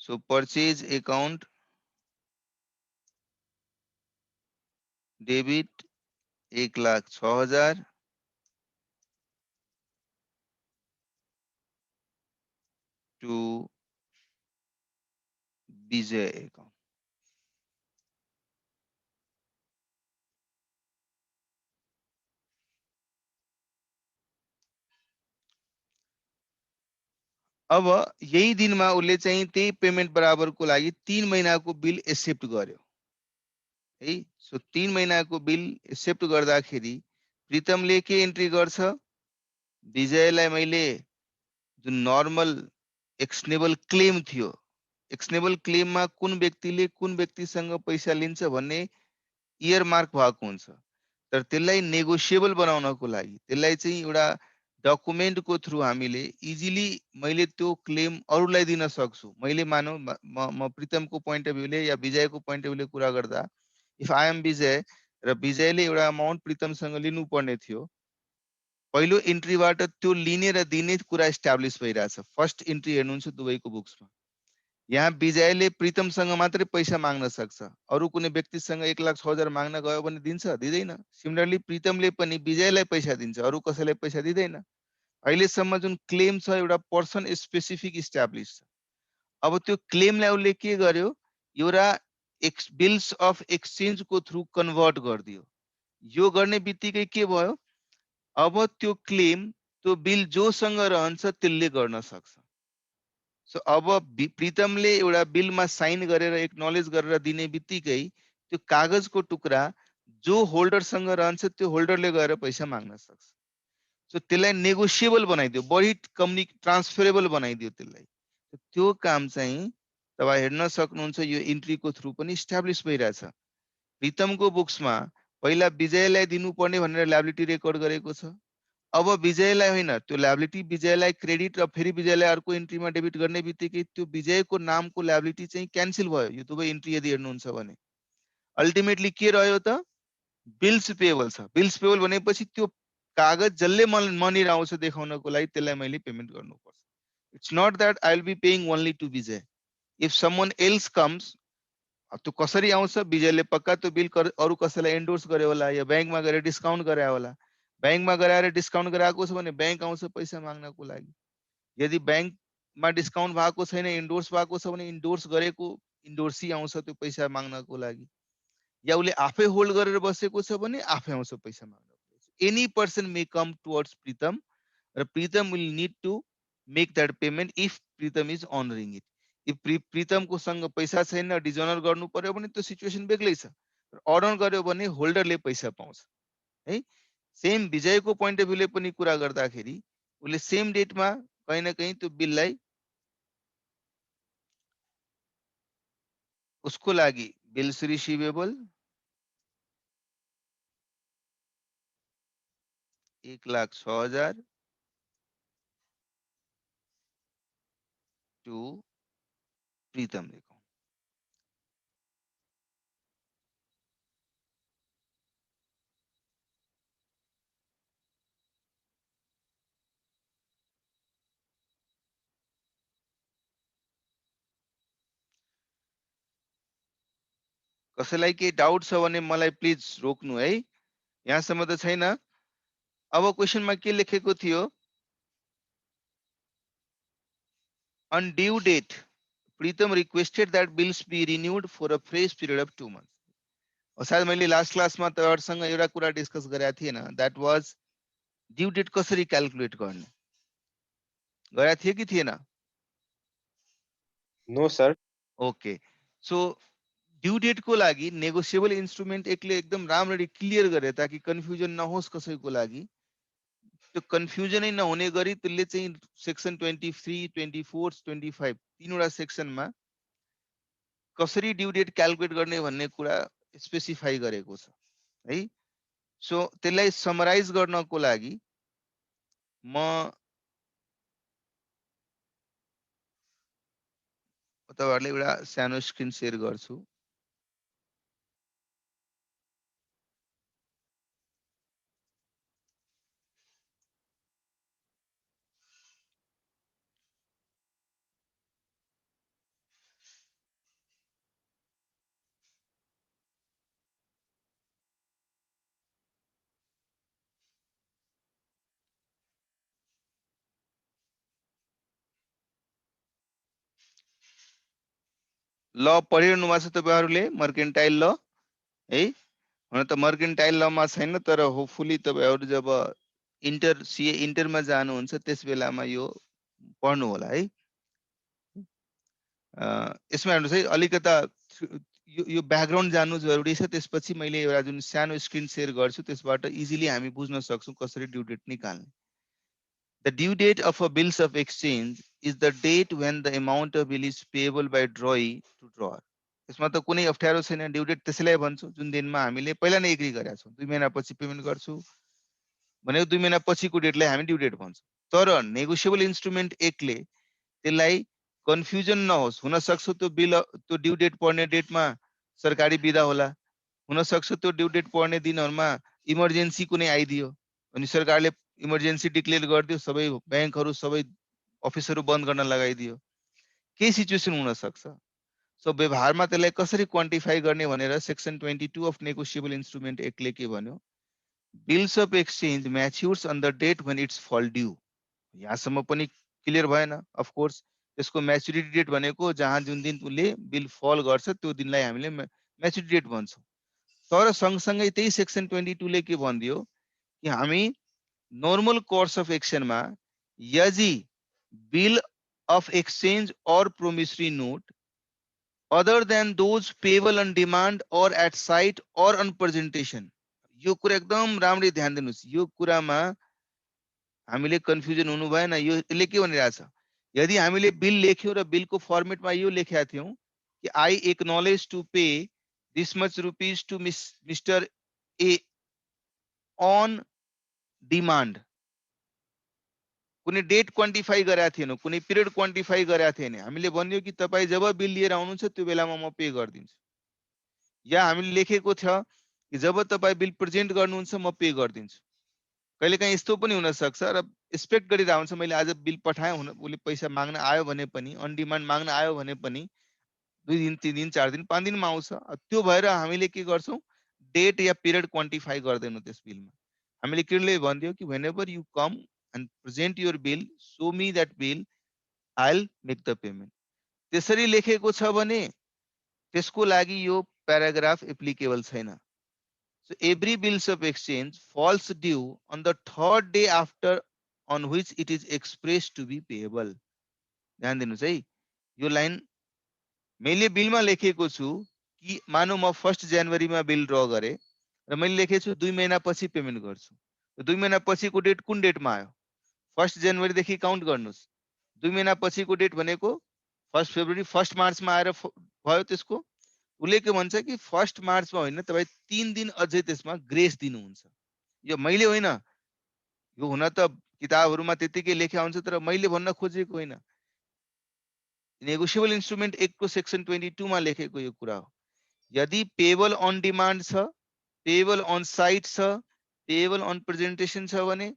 so purchase account debit 1,06,000 to Vijay account. अब यही दिनमा उसले चाहिँ त्यही पेमेन्ट बराबरको लागि 3 महिनाको बिल एक्सेप्ट गर्यो है। सो 3 महिनाको बिल एक्सेप्ट गर्दाखेरि प्रीतमले के एन्ट्री गर्छ, विजयलाई मैले जुन नर्मल एक्सनेबल क्लेम थियो, एक्सनेबल क्लेममा कुन व्यक्तिले कुन व्यक्तिसँग पैसा लिन्छ भन्ने इयर मार्क भएको हुन्छ, तर त्यसलाई नेगोसिएबल बनाउनको लागि त्यसलाई चाहिँ एउटा डकुमेन्टको थ्रु हामीले इजिली मैले त्यो क्लेम अरूलाई दिन सक्छु। मैले मानौ म प्रीतमको पोइन्ट अफ भ्यूले या विजयको पोइन्ट अफ भ्यूले कुरा गर्दा, इफ आई एम विजय र विजयले एउटा अमाउन्ट प्रीतमसँग लिनुपर्ने थियो, पहिलो इन्ट्रीबाट त्यो लिने र दिने कुरा इस्टाब्लिस भइरहेछ। फर्स्ट इन्ट्री हेर्नुहुन्छ दुवैको बुक्समा, यहाँ विजयले प्रीतमसँग मात्रै पैसा माग्न सक्छ, अरू कुनै व्यक्तिसँग 1,06,000 माग्न गयो भने दिन्छ, दिँदैन। सिमिलरली प्रीतमले पनि विजयलाई पैसा दिन्छ, अरू कसैलाई पैसा दिँदैन। अहिलेसम्म जुन क्लेम छ एउटा पर्सन स्पेसिफिक इस्टाब्लिस छ। अब त्यो क्लेमलाई उसले के गर्यो, एउटा बिल्स अफ एक्सचेन्जको थ्रु कन्भर्ट गरिदियो। यो गर्ने बित्तिकै के भयो, अब त्यो क्लेम त्यो बिल जोसँग रहन्छ त्यसले गर्न सक्छ। सो अब प्रीतमले एउटा बिलमा साइन गरेर एक्नोलेज गरेर दिने बित्तिकै त्यो कागजको टुक्रा जो होल्डरसँग रहन्छ त्यो होल्डरले गएर पैसा माग्न सक्छ। सो त्यसलाई नेगोसिएबल बनाइदियो, बढी ट्रान्सफरेबल बनाइदियो त्यसलाई। त्यो काम चाहिँ तपाईँ हेर्न सक्नुहुन्छ, यो इन्ट्रीको थ्रु पनि इस्टाब्लिस भइरहेछ। प्रीतमको बुक्समा पहिला विजयलाई दिनुपर्ने भनेर ल्याबिलिटी रेकर्ड गरेको छ। अब विजयलाई होइन, त्यो ल्याबिलिटी विजयलाई क्रेडिट र फेरि विजयलाई अर्को इन्ट्रीमा डेबिट गर्ने बित्तिकै त्यो विजयको नामको ल्याबिलिटी चाहिँ क्यान्सल भयो। यो दुवै इन्ट्री यदि हेर्नुहुन्छ भने अल्टिमेटली के रह्यो त, बिल्स पेएबल छ। बिल्स पेएबल भनेपछि त्यो कागज जसले मनी आउँछ देखाउनको लागि त्यसलाई मैले पेमेन्ट गर्नुपर्छ। It's not that I will be paying only to Vijay. If someone else comes, त्यो कसरी आउँछ, विजयले पक्का त्यो बिल अरू कसैलाई एन्डोर्स गर्यो होला या ब्याङ्कमा गएर डिस्काउन्ट गरायो होला। ब्याङ्कमा गराएर डिस्काउन्ट गराएको छ भने ब्याङ्क आउँछ पैसा माग्नको लागि। यदि ब्याङ्कमा डिस्काउन्ट भएको छैन, इन्डोर्स भएको छ भने इन्डोर्स गरेको इन्डोर्सी आउँछ त्यो पैसा माग्नको लागि। या उसले आफै होल्ड गरेर बसेको छ भने आफै आउँछ पैसा माग्नको लागि। Any person may come towards Pritam र Pritam will need to make that payment if Pritam is honouring it. इफ प्रीतमको सँग पैसा छैन, डिजोनर गर्नु पर्यो भने त्यो सिचुएसन बेग्लै छ। अर्डर गर्यो भने होल्डरले पैसा पाउँछ है। सेम विजयको पोइन्ट अफ भ्यूले पनि कुरा गर्दाखेरि उसले सेम डेटमा कहीँ न कहीँ त्यो बिललाई उसको लागि bills receivable 1,06,000 to Pritam account. कसैलाई केही डाउट छ भने मलाई प्लिज रोक्नु है, यहाँसम्म त छैन। अब क्वेसनमा के लेखेको थियो, on due date Pritam requested that bills be renewed for a fresh period of 2 months। सायद मैले लास्ट क्लासमा तपाईहरुसँग एउटा कुरा डिस्कस गरेको थिएन, दैट वाज ड्यू डेट कसरी क्याल्कुलेट गर्ने, गरेको थिए कि थिएन? No sir. Okay, so due date को लागि नेगोसिएबल इन्स्ट्रुमेन्ट एकले एकदम राम्ररी क्लियर गरे ताकि कन्फ्युजन नहोस् कसैको लागि। त्यो कन्फ्युजनै नहुने गरी त्यसले चाहिँ सेक्सन 23, 24, 25 तीनवटा सेक्सनमा कसरी ड्यू डेट क्याल्कुलेट गर्ने भन्ने कुरा स्पेसिफाई गरेको छ है। सो त्यसलाई समराइज गर्नको लागि म तपाईहरुले एउटा सानो स्क्रिन शेयर गर्छु। ल पढिरहनु भएको छ तपाईहरुले मर्केन्टाइल ल है। हुन त मर्केन्टाइल लमा छैन, तर होपफुली तपाईहरु जब इन्टर सीए इन्टरमा जानुहुन्छ त्यस बेलामा यो पढ्नु होला है। यसमा हेर्नुस् है, अलिकता यो ब्याकग्राउन्ड जान्नु जरुरी छ। त्यसपछि मैले एउटा जुन सानो स्क्रिन शेयर गर्छु त्यसबाट इजिली हामी बुझ्न सक्छौं कसरी ड्यू डेट निकाल्ने। The due date of a bills of exchange is the date when the amount of bill is payable by drawee to drawer. यसमा त कुनै अप्ठ्यारो छैन, ड्यू डेट त्यसैलाई भन्छौं जुन दिनमा हामीले पहिला नै एग्री गरेका छौं। 2 महिनापछि पेमेन्ट गर्छु भनेको 2 महिनापछिको डेटलाई हामी ड्यू डेट भन्छौं। तर नेगोसिएबल इन्स्ट्रुमेन्ट एक्टले त्यसलाई कन्फ्युजन नहोस्, हुन सक्छ त्यो बिल त्यो ड्यू डेट पर्ने डेटमा सरकारी बिदा होला, हुन सक्छ त्यो ड्यू डेट पर्ने दिनहरुमा इमर्जेन्सी कुनै आइदियो अनि सरकारले इमर्जेन्सी डिक्लेयर गरिदियो, सबै बैंकहरु सबै अफिसहरु बन्द गर्न लगाइदियो। के सिचुएसन हुन सक्छ। सो व्यवहारमा त्यसलाई कसरी क्वान्टिफाई गर्ने भनेर सेक्सन 22 अफ नेगोसिएबल इन्स्ट्रुमेन्ट एक्टले के भन्यो, bills of exchange matures on the date when it's fall due. यहाँसम्म पनि क्लियर भएन। अफ कोर्स त्यसको म्याच्युरिटी डेट भनेको जहाँ जुन दिन उसले बिल फल गर्छ त्यो दिनलाई हामीले म्याच्युरिटी डेट भन्छौं। तर सँगसँगै त्यही सेक्सन 22 ले के भन्दियो कि हामी नॉर्मल कोर्स अफ एक्सनमा यदि bill of exchange or promissory note other than those payable on demand or at sight or on presentation, यो कुरा एकदम राम्ररी ध्यान दिनुस्। यो कुरामा हामीले कन्फ्युजन हुनु भएन। यो यसले के भनिरहेछ, यदि हामीले बिल लेख्यौं र बिलको फर्मेटमा यो लेखेका थियौं कि I acknowledge to pay this much rupees to mister A on demand, कुनै डेट क्वान्टिफाई गरेका थिएन, कुनै पिरियड क्वान्टिफाई गरेका थिएन। हामीले भन्यो कि तपाई जब बिल लिएर आउनुहुन्छ त्यो बेलामा म पे गरिदिन्छु, या हामीले लेखेको छ कि जब तपाई बिल प्रेजेन्ट गर्नुहुन्छ म पे गरिदिन्छु। कहिलेकाहीँ यस्तो पनि हुन सक्छ र एक्सपेक्ट गरिरहेको हुन्छ मैले आज बिल पठाएँ, उसले पैसा माग्न आयो भने पनि, अन डिमान्ड माग्न आयो भने पनि 2 दिन 3 दिन 4 दिन 5 दिनमा आउँछ। त्यो भएर हामीले के गर्छौं, डेट या पिरियड क्वान्टिफाई गर्दैनौं त्यस बिलमा। हामीले क्लियरली भन्दियो कि whenever you come and present your bill, show me that bill, I'll make the payment. त्यसरी लेखेको छ भने त्यसको लागि यो प्याराग्राफ एप्लिकेबल छैन। So every bills of exchange falls due on the third day after on which it is expressed to be payable. ध्यान दिनुस् है, यो लाइन मैले बिलमा लेखेको छु कि मानौ म 1 जनवरीमा बिल ड्र गरे र मैले लेखेको छु 2 महिनापछि पेमेन्ट गर्छु। 2 महिनापछिको डेट कुन डेटमा आयो, 1 जनवरी देखि काउन्ट गर्नुस्। 2 महिनापछिको डेट भनेको 1 फेब्रुअरी 1 मार्चमा आएर भयो। त्यसको उसले के भन्छ कि 1 मार्चमा होइन, तपाई 3 दिन अझै त्यसमा ग्रेस दिनुहुन्छ। यो मैले होइन, यो हुन त किताबहरुमा त्यतिकै लेख्या हुन्छ, तर मैले भन्न खोजेको होइन। नेगोसिएबल इन्स्ट्रुमेन्ट एक्टको सेक्सन 22 मा लेखेको यो कुरा हो। यदि पेबल अन डिमान्ड छ, पेबल अन साइट छ, पेबल अन प्रेजेन्टेसन छ भने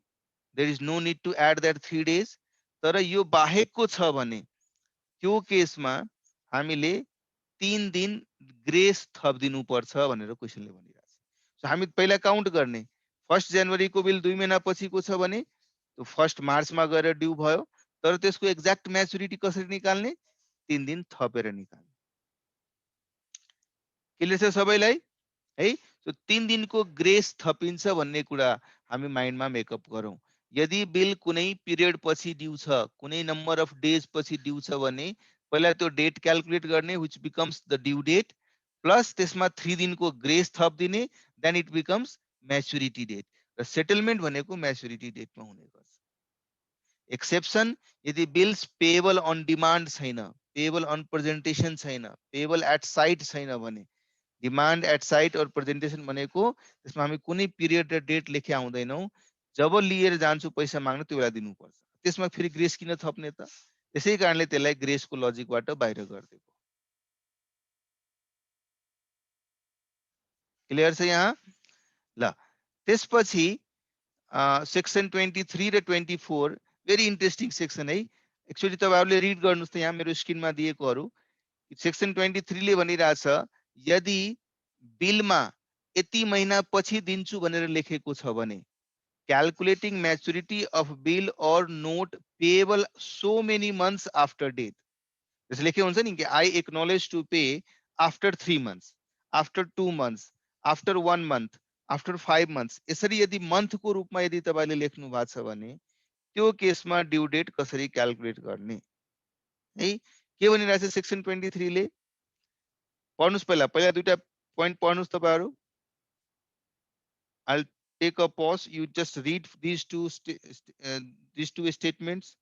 there is no need to add that 3 days। तर यो बाहेकको छ भने त्यो केसमा हामीले 3 दिन ग्रेस थपिदिनु पर्छ भनेर क्वेशनले भनिरहेको छ। सो हामी पहिला काउन्ट गर्ने, 1 जनवरीको बिल 2 महिनापछिको छ भने त्यो 1 मार्चमा गएर ड्यू भयो, तर त्यसको एक्ज्याक्ट म्याच्युरिटी कसरी निकाल्ने, 3 दिन थपेर निकाल्ने। क्लियर छ सबैलाई है। सो 3 दिनको ग्रेस थपिन्छ भन्ने कुरा हामी माइन्डमा मेकअप गरौँ। यदि बिल कुनै पिरियड पछि ड्यू छ, कुनै नम्बर अफ डेज पछि ड्यू छ भने पहिला त्यो डेट क्याल्कुलेट गर्ने which becomes the due date plus त्यसमा 3 दिनको ग्रेस थप दिने, then it becomes maturity date र सेटलमेन्ट भनेको म्याच्युरिटी डेटमा हुने गर्छ। एक्सेप्सन, यदि बिल्स पेएबल अन डिमान्ड छैन, पेएबल अन प्रेजेन्टेसन छैन, पेएबल एट साइट छैन भने, डिमान्ड एट साइट और प्रेजेन्टेसन भनेको त्यसमा हामी कुनै पिरियड र डेट लेखे आउँदैनौं, जब लिएर जान्छु पैसा माग्न त्यो बेला दिनुपर्छ। त्यसमा फेरि ग्रेस किन थप्ने त? त्यसै कारणले त्यसलाई ग्रेसको लजिकबाट बाहिर गरिदिएको। क्लियर छ यहाँ? ल त्यसपछि सेक्सन 23 र 24 भेरी इन्ट्रेस्टिङ सेक्सन है। एक्चुअली तपाईहरुले रिड गर्नुस् त यहाँ मेरो स्क्रिनमा दिएकोहरु। सेक्सन 23 ले भनिरहेछ यदि बिलमा यति महिना पछि दिन्छु भनेर लेखेको छ भने calculating maturity of bill or note payable so many months after date. जैसे लेखे हुन्छ नि कि I acknowledge to pay after 3 months, after 2 months, after 1 month, after 5 months. यसरी यदि month को रूपमा यदि तपाईले लेख्नु भएको छ भने त्यो केसमा ड्यू डेट कसरी क्याल्कुलेट गर्ने है? के भनिरहेछ सेक्सन 23 ले? पढ्नुस् पहिला दुईटा पोइन्ट पढ्नुस् तपाईहरु। I'll take a pause. You just read these two statements.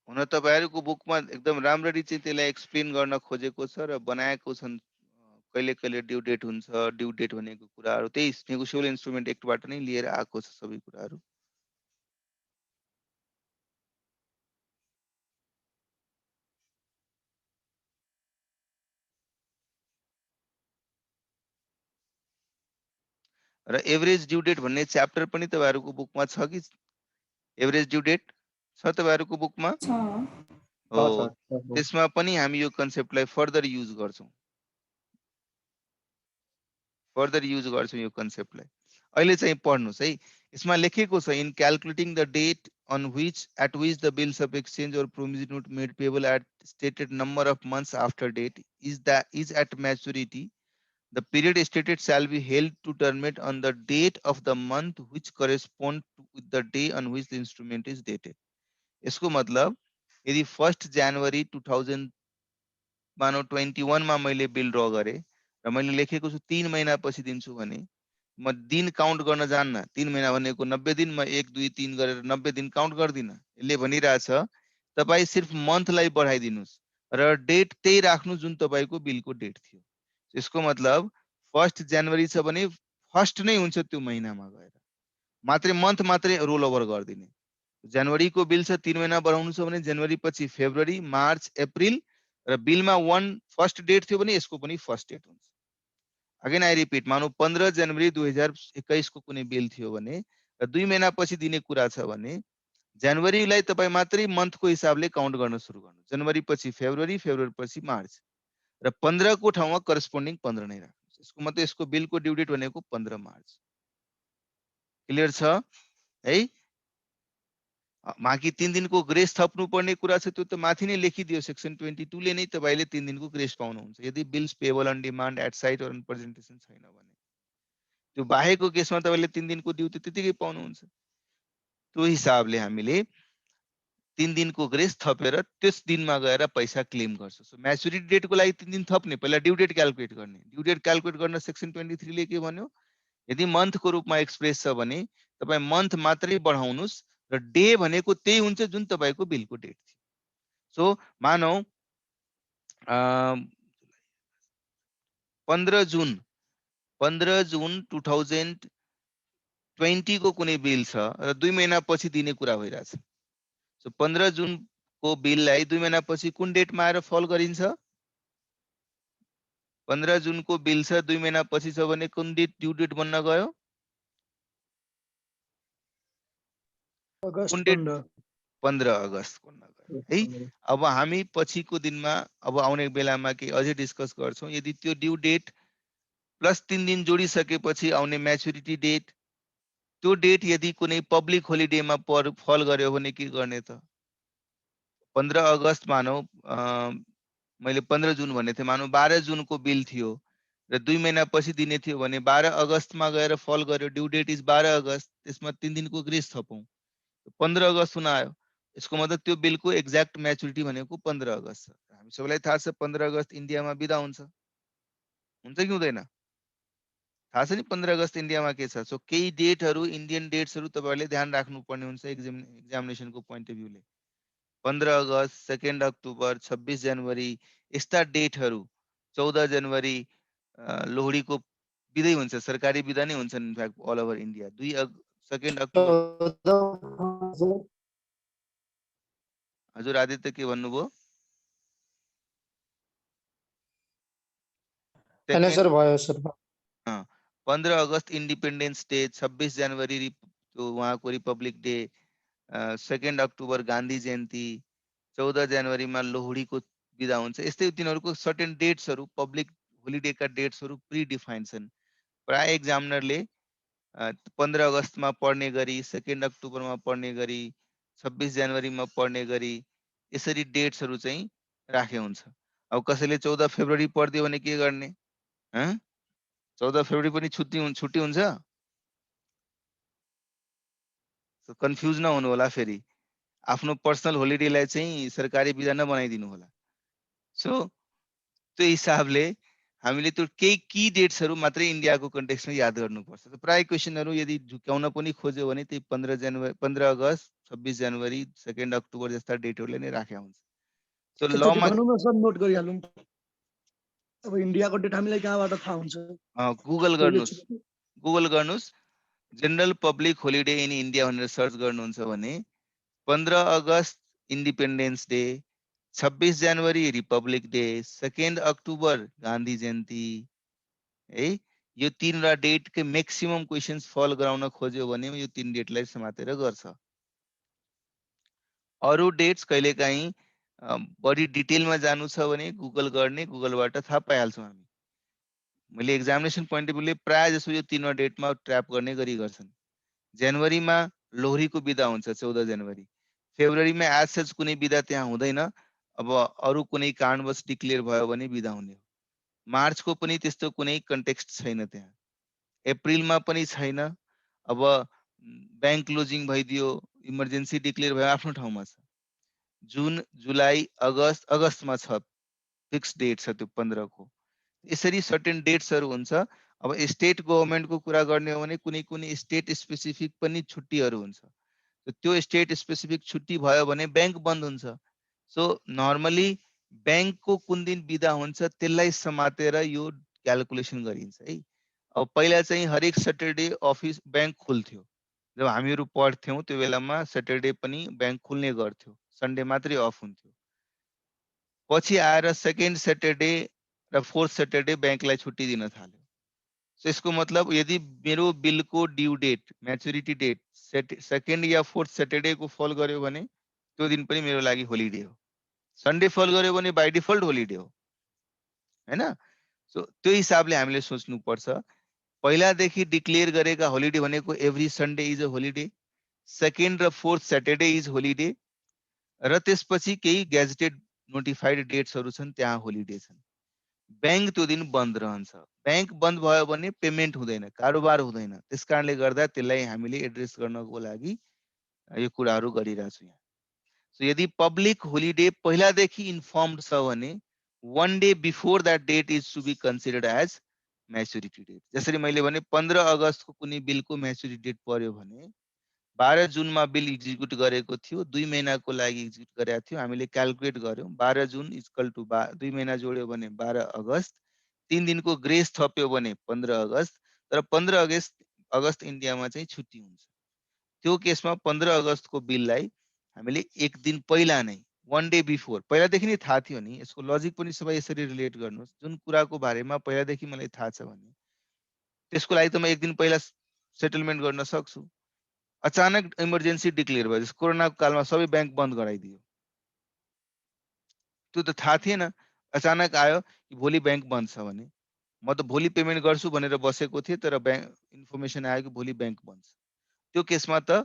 हुन तपाईहरुको बुकमा एकदम राम्ररी चाहिँ त्यसलाई एक्सप्लेन गर्न खोजेको छ र बनाएको छन्। कहिले कहिले ड्यू डेट हुन्छ, ड्यू डेट भनेको कुराहरु त्यही नेगोसिएबल इन्स्ट्रुमेन्ट एक्टबाट नै लिएर आएको छ सबै कुराहरु। र एभरेज ड्यू डेट भन्ने च्याप्टर पनि तपाईहरुको बुकमा छ कि? एभरेज ड्यू डेट छ तपाईहरुको बुकमा? छ। हो, त्यसमा पनि हामी यो कन्सेप्टलाई फर्दर युज गर्छौं। यो कन्सेप्टलाई। अहिले चाहिँ पढ्नुस् है। यसमा लेखेको छ in calculating the date on which at which the bills of exchange or promissory note made payable at stated number of months after date is at maturity. The period stated shall be held to terminate on the date of the month which correspond with the day on which the instrument is dated. यसको मतलब यदि 1 जनवरी 2021 मा मैले बिल ड्र गरे र मैले लेखेको छु 3 महिना पछि दिन्छु भने म दिन काउन्ट गर्न जान्न। 3 महिना भनेको 90 दिन, म 1 2 3 गरेर 90 दिन काउन्ट गर्दिन। यसले भनिरहेछ तपाई सिर्फ मन्थलाई बढाइदिनुस् र डेट त्यही राख्नु जुन तपाईको बिलको डेट थियो। यसको मतलब 1 जनवरी छ भने फर्स्ट नै हुन्छ त्यो महिनामा गएर। मात्रै मन्थ मात्रै रोल ओभर गर्दिने। जनवरी को बिल छ 3 महिना बढाउनु छ भने जनवरी पछि फेब्रुअरी, मार्च, अप्रिल र बिलमा 1 फर्स्ट डेट थियो भने यसको पनि फर्स्ट डेट हुन्छ। अगेन आई रिपिट, मानौ 15 जनवरी 2021 को कुनै बिल थियो भने र 2 महिना पछि दिने कुरा छ भने जनवरीलाई तपाई मात्रै मन्थको हिसाबले काउन्ट गर्न सुरु गर्नु। जनवरी पछि फेब्रुअरी, फेब्रुअरी पछि मार्च र 15 को ठाउँमा करस्पोन्डिङ 15 नै राख्नुस्। यसको मतलब यसको बिलको ड्यू डेट भनेको 15 मार्च। क्लियर छ है? बाँकी 3 दिनको ग्रेस थप्नु पर्ने कुरा छ त्यो त माथि नै लेखिदियो। सेक्सन 22 ले नै तपाईले 3 दिनको ग्रेस पाउनुहुन्छ यदि bills payable on demand at sight or presentation छैन भने। त्यो बाहेकको केसमा तपाईले 3 दिनको ड्यू त त्यतिकै पाउनुहुन्छ। त्यो हिसाबले हामीले 3 दिनको ग्रेस थपेर त्यस दिनमा गएर पैसा क्लेम गर्छौं। सो म्याच्युरिटी डेटको लागि 3 दिन थप्ने, पहिला ड्यू डेट क्याल्कुलेट गर्ने। ड्यू डेट क्याल्कुलेट गर्न सेक्सन 23 ले के भन्यो? यदि मन्थको रूपमा एक्सप्रेस छ भने तपाई मन्थ मात्रै बढाउनुस् र डे भनेको त्यही हुन्छ जुन तपाईको बिलको डेट थियो। सो मानौ 15 जुन 2020 को कुनै बिल छ र 2 महिना पछि दिने कुरा भइराछ। सो 15 जुन को बिललाई 2 महिना पछि कुन डेटमा आएर फल गरिन्छ? 15 जुनको बिल छ 2 महिना पछि छ भने कुन ड्यू डेट बन्न गयो? अगस्त कुन डेट? 15 15 अगस्त बन्न गयो है। अब हामी पछिको दिनमा अब आउने बेलामा के अझै डिस्कस गर्छौं। यदि त्यो ड्यू डेट प्लस 3 दिन जोडिसकेपछि आउने म्याच्युरिटी डेट, त्यो डेट यदि कुनै पब्लिक होलिडेमा फल गर्यो भने के गर्ने त? 15 अगस्त मानौ मैले 15 जुन भनेको थिएँ, मानौ 12 जुनको बिल थियो र 2 महिना पछि दिने थियो भने 12 अगस्तमा गएर फल गर्यो, ड्यू डेट इज 12 अगस्त, त्यसमा 3 दिनको ग्रेस थपौँ, 15 अगस्त हुन आयो। यसको मतलब त्यो बिलको एक्ज्याक्ट म्याच्युरिटी भनेको 15 अगस्त छ। हामी सबैलाई थाहा छ 15 अगस्त इन्डियामा बिदा हुन्छ कि हुँदैन? थाहा छ नि 15 अगस्त इन्डियामा के छ। सो केही डेटहरू, इन्डियन डेट्सहरू तपाईहरुले ध्यान राख्नुपर्ने हुन्छ एक्जामिनेसनको पोइन्ट अफ भ्यूले। 15 अगस्त, 2 अक्टोबर, 26 जनवरी यस्ता डेटहरू, 14 जनवरी लोहडीको बिदै हुन्छ, सरकारी बिदा नै हुन्छन् in fact all over India. 2 October. हजुर आदित्य के भन्नुभयो? हैन सर, भयो सर। 15 अगस्त इन्डिपेन्डेन्स डे, 26 जनवरी उहाँको Republic Day, 2 October Gandhi Jayanti, 14 जनवरीमा लोहडीको बिदा हुन्छ। यस्तै तिनीहरूको सर्टेन डेट्सहरू, पब्लिक होलिडेका डेट्सहरू प्री डिफाइन्ड छन्। प्राय एक्जामिनरले 15 अगस्तमा पढ्ने गरी, 2 अक्टोबरमा पढ्ने गरी, 26 जनवरीमा पढ्ने गरी यसरी डेट्सहरू चाहिँ राखे हुन्छ। अब कसैले 14 फेब्रुअरी पढ्दियो भने के गर्ने? 14 फेब्रुअरी पनि छुट्टी हुन्छ? कन्फ्युज नहुनु होला फेरि। आफ्नो पर्सनल होलिडेलाई चाहिँ सरकारी बिदा नबनाइदिनु होला। सो त्यो हिसाबले हामीले त्यो केही की डेट्सहरू मात्रै इन्डियाको कन्टेक्स्टमा याद गर्नुपर्छ। प्राय क्वेसनहरू यदि झुक्याउन पनि खोज्यो भने त्यही 15 अगस्त, 26 जनवरी, 2 अक्टोबर जस्ता डेटहरूले नै राखेका हुन्छ। सो एकचोटि लमा भनौँ न सर, नोट गरिहालौँ। अब इन्डियाको डेट हामीलाई कहाँबाट थाहा हुन्छ? गुगल गर्नुस्, general public holiday in India भनेर सर्च गर्नुहुन्छ भने 15 अगस्त इन्डिपेन्डेन्स डे, 26 जनवरी रिपब्लिक डे, 2 अक्टोबर गान्धी जयन्ती है, यो तीनवटा डेटकै म्याक्सिमम क्वेसन्स फल गराउन खोज्यो भने यो 3 डेटलाई समातेर गर्छ। अरू डेट्स कहिलेकाहीँ बढी डिटेलमा जानु छ भने गुगल गर्ने, गुगलबाट थाहा पाइहाल्छौँ हामी। मैले एक्जामिनेसन पोइन्ट अफ भ्यूले प्राय जसो यो 3वटा डेटमा ट्र्याप गर्ने गरी गर्छन्। जनवरीमा लोहरीको बिदा हुन्छ 14 जनवरी। फेब्रुअरीमा एज सच कुनै बिदा त्यहाँ हुँदैन, अब अरू कुनै कारणवश डिक्लेयर भयो भने बिदा हुने हो। मार्चको पनि त्यस्तो कुनै कन्टेक्स्ट छैन त्यहाँ। अप्रिलमा पनि छैन। अब ब्याङ्क क्लोजिङ भइदियो, इमर्जेन्सी डिक्लेयर भयो, आफ्नो ठाउँमा छ। जुन, जुलाई, अगस्तमा छ, फिक्स डेट छ त्यो 15 को। यसरी सर्टेन डेट्सहरू हुन्छ। अब स्टेट गभर्नमेन्टको कुरा गर्ने हो भने कुनै कुनै स्टेट स्पेसिफिक पनि छुट्टीहरू हुन्छ। त्यो स्टेट स्पेसिफिक छुट्टी भयो भने ब्याङ्क बन्द हुन्छ। सो नर्मली ब्याङ्कको कुन दिन बिदा हुन्छ त्यसलाई समातेर यो क्यालकुलेसन गरिन्छ है। अब पहिला चाहिँ हरेक सटरडे अफिस ब्याङ्क खुल्थ्यो। जब हामीहरू पढ्थ्यौँ त्यो बेलामा सटरडे पनि ब्याङ्क खुल्ने गर्थ्यो, सन्डे मात्रै अफ हुन्थ्यो। पछि आएर सेकेन्ड सटरडे र फोर्थ सटरडे ब्याङ्कलाई छुट्टी दिन थाल्यो। सो यसको मतलब यदि मेरो बिलको due date, maturity date second या फोर्थ सटरडेको फल गर्यो भने त्यो दिन पनि मेरो लागि होलिडे हो। सन्डे फल गर्यो भने बाई डिफल्ट होलिडे हो, हैन? सो त्यो हिसाबले हामीले सोच्नुपर्छ। पहिलादेखि डिक्लेयर गरेका होलिडे भनेको every Sunday is a holiday, second र फोर्थ सटरडे इज होलिडे, र त्यसपछि केही ग्याजेटेड नोटिफाइड डेट्सहरू छन् त्यहाँ होलिडे छन्। ब्याङ्क त्यो दिन बन्द रहन्छ। ब्याङ्क बन्द भयो भने पेमेन्ट हुँदैन, कारोबार हुँदैन। त्यस कारणले गर्दा त्यसलाई हामीले एड्रेस गर्नको लागि यो कुराहरू गरिरहेछौँ यहाँ। सो यदि पब्लिक होलिडे पहिलादेखि इन्फर्मड छ भने 1 day before that date is to be considered as maturity date. जसरी मैले भने 15 अगस्तको कुनै बिलको म्याच्युरिटी डेट पर्यो भने 12 जुनमा बिल एक्जिक्युट गरेको थियो, 2 महिनाको लागि एक्जिक्युट गरेको थियो, हामीले क्यालकुलेट गर्यौँ 12 जुन इक्वल टु 2 महिना जोड्यो भने 12 अगस्त, 3 दिनको ग्रेस थप्यो भने 15 अगस्त, तर 15 अगस्त इन्डियामा चाहिँ छुट्टी हुन्छ। त्यो केसमा 15 अगस्तको बिललाई हामीले एक दिन पहिला नै 1 डे बिफोर पहिलादेखि नै थाहा थियो नि, यसको लजिक पनि सबै यसरी रिलेट गर्नुहोस्। जुन कुराको बारेमा पहिलादेखि मलाई थाहा छ भने त्यसको लागि त म एक दिन पहिला सेटलमेन्ट गर्न सक्छु। अचानक इमर्जेन्सी डिक्लेयर भयो, जस्तो कोरोनाको कालमा सबै ब्याङ्क बन्द गराइदियो, त्यो त थाहा थिएन। अचानक आयो कि भोलि ब्याङ्क बन्द छ भने, म त भोलि पेमेन्ट गर्छु भनेर बसेको थिएँ, तर ब्याङ्क इन्फर्मेसन आयो कि भोलि ब्याङ्क बन्द छ। त्यो केसमा त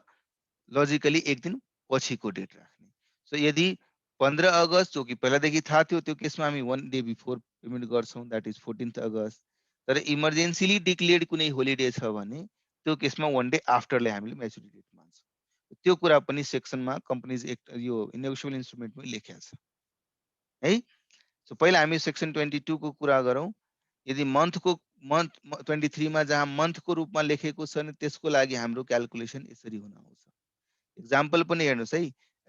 लजिकली एक दिन पछिको डेट राख्ने। सो यदि 15 अगस्त जो कि पहिलादेखि थाहा थियो, त्यो केसमा हामी 1 डे बिफोर पेमेन्ट गर्छौँ, द्याट इज 14 अगस्त। तर इमर्जेन्सीली डिक्लेयर्ड कुनै होलिडे छ भने त्यो केसमा 1 डे आफ्टरले हामीले म्याच्युरिटी डेट मान्छौँ। त्यो कुरा पनि सेक्सनमा कम्पनीज एक्ट यो इनेगोसिएबल इन्स्ट्रुमेन्टमै लेखेको छ है। सो पहिला हामी सेक्सन 22 को कुरा गरौँ। यदि मंथ 23 मा जहाँ मंथ को रूपमा लेखेको छ भने त्यसको लागि हाम्रो क्याल्कुलेसन यसरी हुन आउँछ। एक्जाम्पल पनि हेर्नुहोस् है।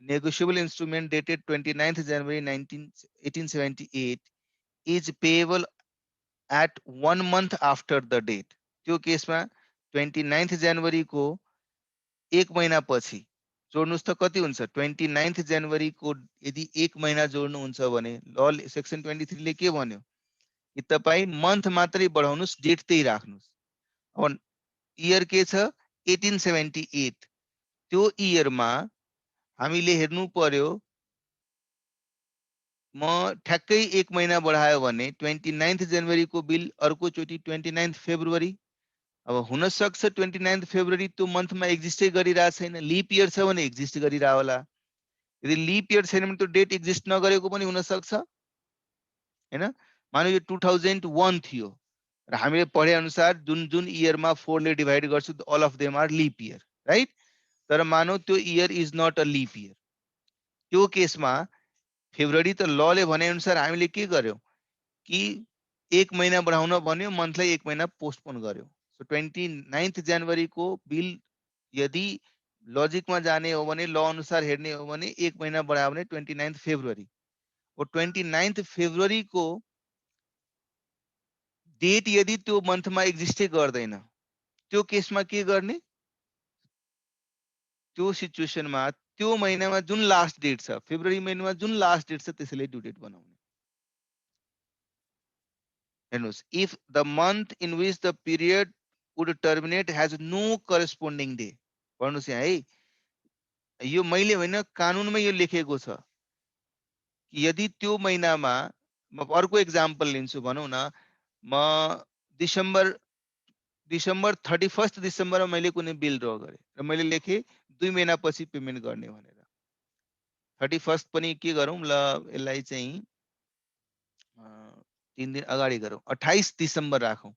Negotiable instrument dated 29 January 1878 is payable at 1 month after the date. त्यो केसमा 29 जनवरी को 1 महिना पछि जोड्नुस् त कति हुन्छ? 29 जनवरी को यदि 1 महिना जोड्नुहुन्छ भने ल सेक्सन 23 ले के भन्यो कि तपाई मन्थ मात्रै बढाउनुस्, डेट त्यही राख्नुस्। अब इयर के छ? 1878। त्यो इयरमा हामीले हेर्नु पर्यो, म ठ्याक्कै 1 महिना बढायो भने 29 जनवरी को बिल अर्को चोटी 29 फेब्रुअरी। अब हुन सक्छ 29 फेब्रुअरी त्यो मन्थमा एक्जिस्टै गरिरहेको छैन, लिप इयर छ भने एक्जिस्ट गरिरह होला। यदि लिप इयर छैन भने त्यो डेट एक्जिस्ट नगरेको पनि हुन सक्छ हैन। मानौ यो 2001 थियो र हामीले पढे अनुसार जुन जुन इयरमा 4 ले डिभाइड गर्छु all of them are leap year, right? तर मानौ त्यो year is not a leap year. त्यो केसमा फेब्रुअरी त लले भने अनुसार हामीले के गर्यौं कि 1 महिना बढाउन भन्यो, मन्थलाई 1 महिना पोस्टपोन गर्यौं। सो 29 जनवरी को बिल यदि लजिकमा जाने हो भने, ल अनुसार हेर्ने हो भने 1 महिना बढायो भने 29 फेब्रुअरी। और 29 फेब्रुअरी को डेट यदि त्यो मन्थमा एक्जिस्टै गर्दैन, त्यो केसमा के गर्ने? त्यो सिचुएसनमा त्यो महिनामा जुन लास्ट डेट छ, फेब्रुअरी महिनामा जुन लास्ट डेट छ त्यसैले ड्यू डेट बनाउने। हेर्नुहोस्, if the month in which the period would terminate has no corresponding day. पढ्नुहोस् यहाँ है, यो मैले होइन कानुनमै यो लेखेको छ कि यदि त्यो महिनामा, म अर्को एक्जाम्पल लिन्छु, भनौँ न म डिसेम्बर 31 डिसेम्बरमा मैले कुनै बिल ड्र गरेँ र मैले लेखेँ 2 महिना पछि पेमेन्ट गर्ने भनेर। 31 पनि के गरौँ ल, यसलाई चाहिँ 3 दिन अगाडि गरौँ, 28 डिसेम्बर राखौँ।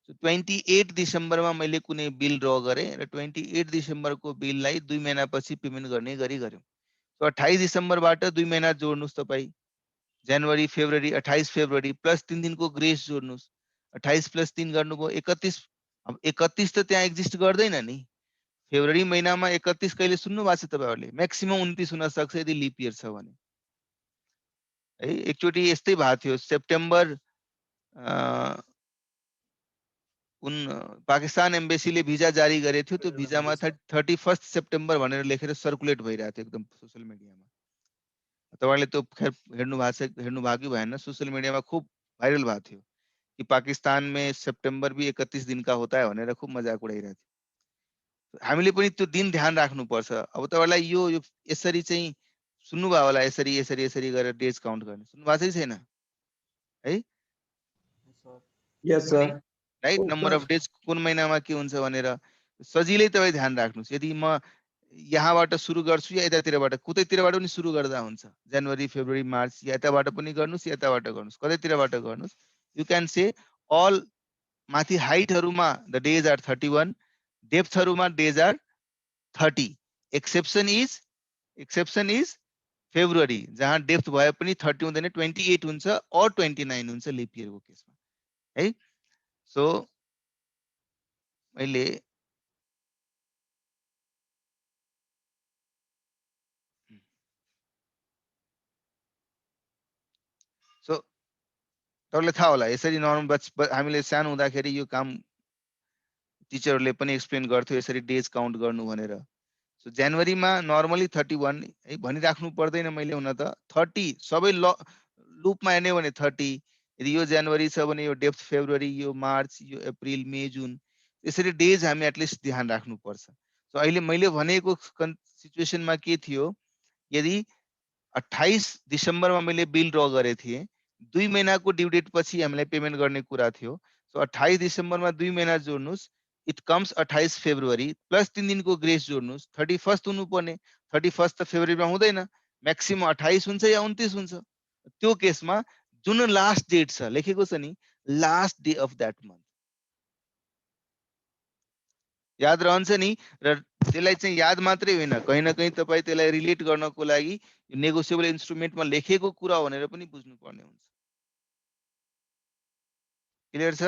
28 डिसेम्बरमा मैले कुनै बिल ड्र गरेँ र 28 डिसेम्बरको बिललाई 2 महिना पछि पेमेन्ट गर्ने गरी गर्यौँ। सो 28 डिसेम्बरबाट 2 महिना जोड्नुस् तपाई, जनवरी फेब्रुअरी, 28 फेब्रुअरी प्लस 3 दिनको ग्रेस जोड्नुस्। 28 प्लस 3 गर्नुभयो 31। अब 31 त त्यहाँ एक्जिस्ट गर्दैन नि। फेब्रुअरी महिनामा 31 कहिले सुन्नु भएको छ तपाईहरुले? म्याक्सिमम 29 हुन सक्छ यदि लिप इयर छ भने है। एकचोटी यस्तै भएको थियो, सेप्टेम्बर पाकिस्तान एम्बेसीले भिजा जारी गरेको थियो, त्यो भिजामा 31 सेप्टेम्बर भनेर लेखेर सर्कुलेट भइरहेको थियो एकदम सोशल मिडियामा। तपाईहरुले त्यो खैर हेर्नु भएको छ, हेर्नु भएको कि भएन, सोशल मिडियामा खूब भाइरल भएको थियो कि पाकिस्तान में सितंबर भी 31 दिन का होता है भनेर खूब मजाक उडाइरहेको थियो। हामीले पनि त्यो दिन ध्यान राख्नुपर्छ। अब तपाईहरुलाई यो यसरी चाहिँ सुन्नु भयो होला, यसरी यसरी यसरी गरेर डेज काउन्ट गर्ने सुन्नु भएको छ कि छैन है? Yes sir. Right, number of days कुन महिनामा के हुन्छ भनेर सजिलै तपाई ध्यान राख्नुस्। यदि म यहाँबाट सुरु गर्छु या यतातिरबाट, कुतैतिरबाट पनि सुरु गर्दा हुन्छ, जनवरी फेब्रुअरी मार्च, या यताबाट पनि गर्नुस् या यताबाट गर्नुस्, कतैतिरबाट गर्नुस्। यु क्यान से अल माथि हाइटहरुमा द डेज आर 31, डेप्थहरुमा days are 30। Exception is February, जहाँ डेप्थ भए पनि 30 हुँदैन, 28 हुन्छ और 29 हुन्छ लिप इयरको केसमा है। सो मैले तपाईलाई थाहा होला यसरी नर्मल हामीले सानो हुँदाखेरि यो काम टिचरले पनि एक्सप्लेन गर्थ्यो यसरी डेज काउन्ट गर्नु भनेर। सो सो जनवरीमा नर्मली 31 है भनिराख्नु पर्दैन मैले हुन त 30 सबै लुपमा हेर्ने भने 30 यदि यो जनवरी छ भने यो डेप्थ फेब्रुअरी यो मार्च यो अप्रिल मे जुन यसरी डेज हामी एटलिस्ट ध्यान राख्नुपर्छ। सो अहिले मैले भनेको सिचुएसनमा के थियो यदि 28 डिसेम्बरमा मैले बिल ड्र गरेको थिएँ 2 महिनाको ड्यू डेट पछि हामीलाई पेमेन्ट गर्ने कुरा थियो। सो 28 डिसेम्बरमा 2 महिना जोड्नुस् इट कम्स 28 फेब्रुअरी प्लस 3 दिनको ग्रेस जोड्नुस् 31 हुनुपर्ने 31 त फेब्रुअरीमा हुँदैन म्याक्सिमम 28 हुन्छ या 29 हुन्छ। त्यो केसमा जुन लास्ट डेट छ लेखेको छ नि last day of that month याद रहन्छ नि र त्यसलाई चाहिँ याद मात्रै होइन कहीं न कहीं तपाईँ त्यसलाई रिलेट गर्नको लागि नेगोसिएबल इन्स्ट्रुमेन्टमा लेखेको कुरा भनेर पनि बुझ्नु पर्ने हुन्छ। क्लियर छ?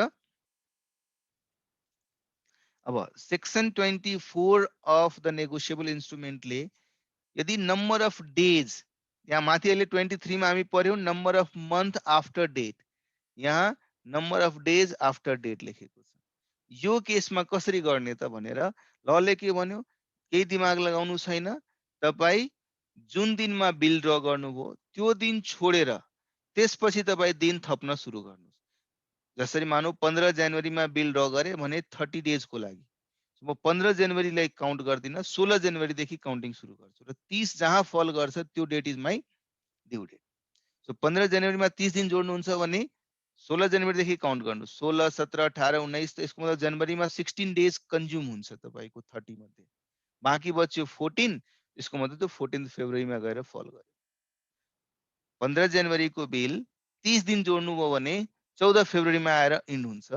अब सेक्सन 24 अफ द नेगोसिएबल इन्स्ट्रुमेन्टले यदि नम्बर अफ डेज यहाँ माथि अहिले 23 मा हामी पढ्यौं number of month after date यहाँ number of days after date लेखेको छ। यो केसमा कसरी गर्ने त भनेर लले के भन्यो केही दिमाग लगाउनु छैन तपाई जुन दिनमा बिल ड्र गर्नुभयो त्यो दिन छोडेर त्यसपछि तपाई दिन थप्न सुरु गर्नुहोस्। जसरी मानौ 15 जनवरीमा बिल ड्र गरे भने 30 डेज को लागि म 15 जनवरीलाई काउन्ट गर्दिन 16 जनवरीदेखि काउन्टिङ सुरु गर्छु र 30 जहाँ फल गर्छ त्यो date is my due date. So 15 जनवरीमा 30 दिन जोड्नुहुन्छ भने 16 जनवरीदेखि काउन्ट गर्नु 16 17 18 19 त यसको मतलब जनवरीमा 16 डेज कन्ज्युम हुन्छ तपाईको 30 मध्ये बाँकी बच्यो 14 यसको मतलब त्यो 14 फेब्रुअरीमा गएर फल गर्यो। 15 जनवरीको बिल 30 दिन जोड्नु भयो भने 14 फेब्रुअरीमा आएर इन्ड हुन्छ।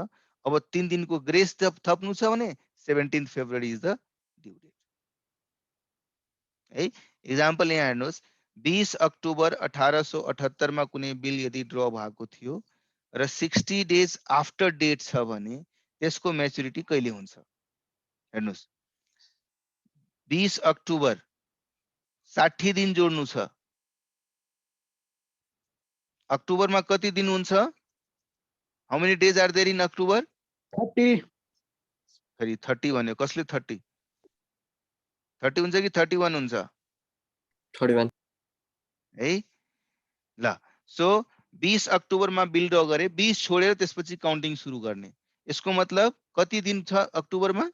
अब 3 दिनको ग्रेस थप्नु छ भने 17 February is the due date है। एक्जाम्पल यहाँ हेर्नुहोस् 20 अक्टोबर 1878 मा कुनै बिल यदि ड्र भएको थियो र 60 डेज आफ्टर डेट छ भने त्यसको म्याच्युरिटी कहिले हुन्छ हेर्नुहोस् 20 अक्टोबर 60 दिन जोड्नु छ अक्टोबरमा कति दिन हुन्छ how many days are there in October 30 फेरि 30 भन्यो कसले 30 हुन्छ कि 31 हुन्छ 31 है ल। सो 20 अक्टोबरमा बिल ड्र गरे 20 छोडेर त्यसपछि काउन्टिङ सुरु गर्ने यसको मतलब कति दिन छ अक्टोबरमा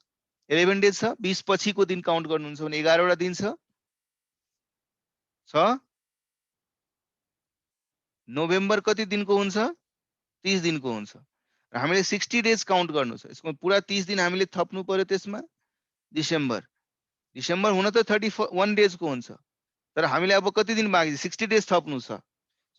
11 डेज छ 20 पछिको दिन काउन्ट गर्नुहुन्छ भने 11 वटा दिन छ नोभेम्बर कति दिनको हुन्छ 30 दिनको हुन्छ र हामीले 60 डेज काउन्ट गर्नु छ यसको पुरा 30 दिन हामीले थप्नु पर्यो त्यसमा डिसेम्बर हुन त 31 डेज को हुन्छ तर हामीले अब कति दिन बाँकी 60 डेज थप्नु छ।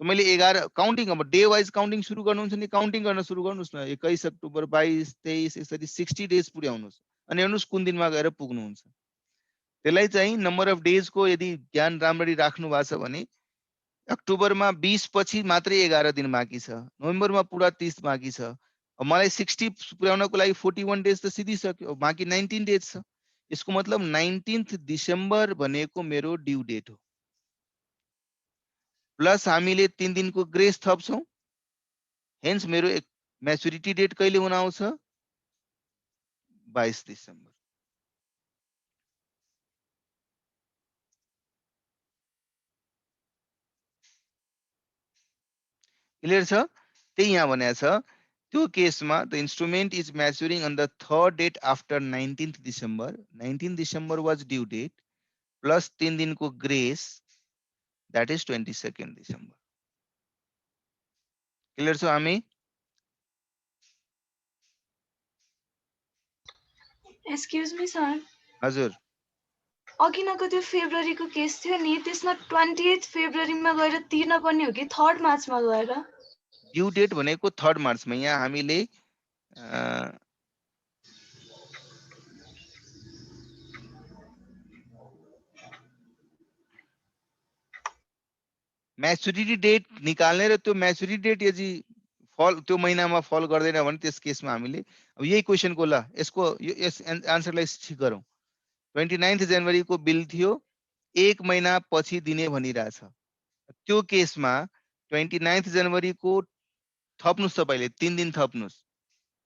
सो मैले 11 काउन्टिङ अब डे वाइज काउन्टिङ सुरु गर्नुहुन्छ नि काउन्टिङ गर्न सुरु गर्नुस् न 21 अक्टोबर 22 23 यसरी 60 डेज पुर्याउनुस् अनि हेर्नुस् कुन दिनमा गएर पुग्नुहुन्छ। त्यसलाई चाहिँ नम्बर अफ डेज को यदि ज्ञान राम्ररी राख्नु भएको छ भने अक्टोबरमा 20 पछि मात्रै 11 दिन बाँकी छ नोभेम्बरमा पुरा 30 बाँकी छ अब मलाई 60 पुर्याउनको लागि 41 डेज त सिधिसक्यो बाँकी 19 डेज छ यसको मतलब 19 डिसेम्बर भनेको मेरो ड्यू डेट हो प्लस हामीले 3 दिनको ग्रेस थप्छौं हेन्स मेरो म्याच्युरिटी डेट कहिले हुन आउँछ 22 डिसेम्बर। क्लियर छ? त्यही यहाँ भनेको छ त्यो केसमा the instrument is maturing on the third date after 19 December 19 December was due date plus 3 दिनको grace that is 22 December. Clear छ हामी? एक्सक्यूज मी सर हजुर अघिनको त्यो फेब्रुअरीको केस थियो नि त्यसमा 28 फेब्रुअरीमा गएर तिर्न पर्ने हो कि 3 मार्चमा गएर ड्यू डेट भनेको 3 मार्चमा यहाँ हामीले म्याच्युरिटी डेट निकाल्ने र त्यो म्याच्युरिटी डेट यदि फल त्यो महिनामा फल गर्दैन भने त्यस केसमा हामीले अब यही क्वेशनको ल यसको यस आन्सरलाई ठीक गरौँ 29 जनवरी को बिल थियो 1 महिना पछि दिने भनिरहेछ त्यो केसमा 29 जनवरी को थप्नुस् तपाईले 3 दिन थप्नुस्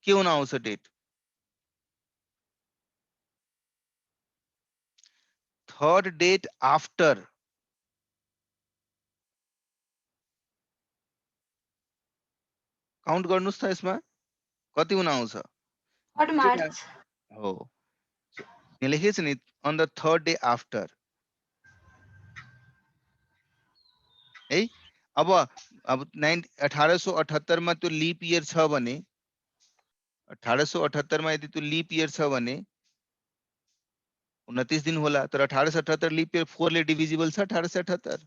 के हुन आउँछ date third date after count गर्नुस् त यसमा कति हुन आउँछ 3 मार्च हो यहाँ लेखेको छ नि on the third day after है अब 1878 मा त्यो लिप इयर छ भने 1878 मा यदि त्यो लिप इयर छ भने 29 दिन होला तर 1878 लिप इयर 4 ले डिभिजिबल छ 1878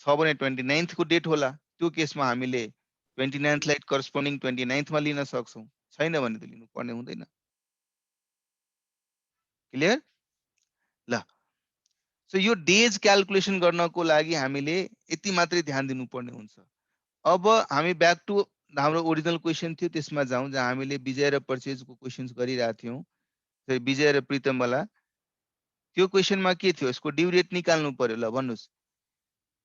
छ भने 29th को डेट होला त्यो केसमा हामीले 29th लाई करस्पोन्डिङ 29th मा लिन सक्छौं छैन भने त लिनु पर्ने हुँदैन क्लियर ल सो यो डेज क्याल्कुलेसन गर्नको लागि हामीले यति मात्रै ध्यान दिनुपर्ने हुन्छ अब हामी ब्याक टु हाम्रो ओरिजिनल क्वेशन थियो त्यसमा जाउँ जहाँ हामीले विजय र परचेजको क्वेशन्स गरिरहेका थियौं विजय र प्रितम वाला त्यो क्वेशनमा के थियो यसको ड्यू डेट निकाल्नु पर्यो ल भन्नुस्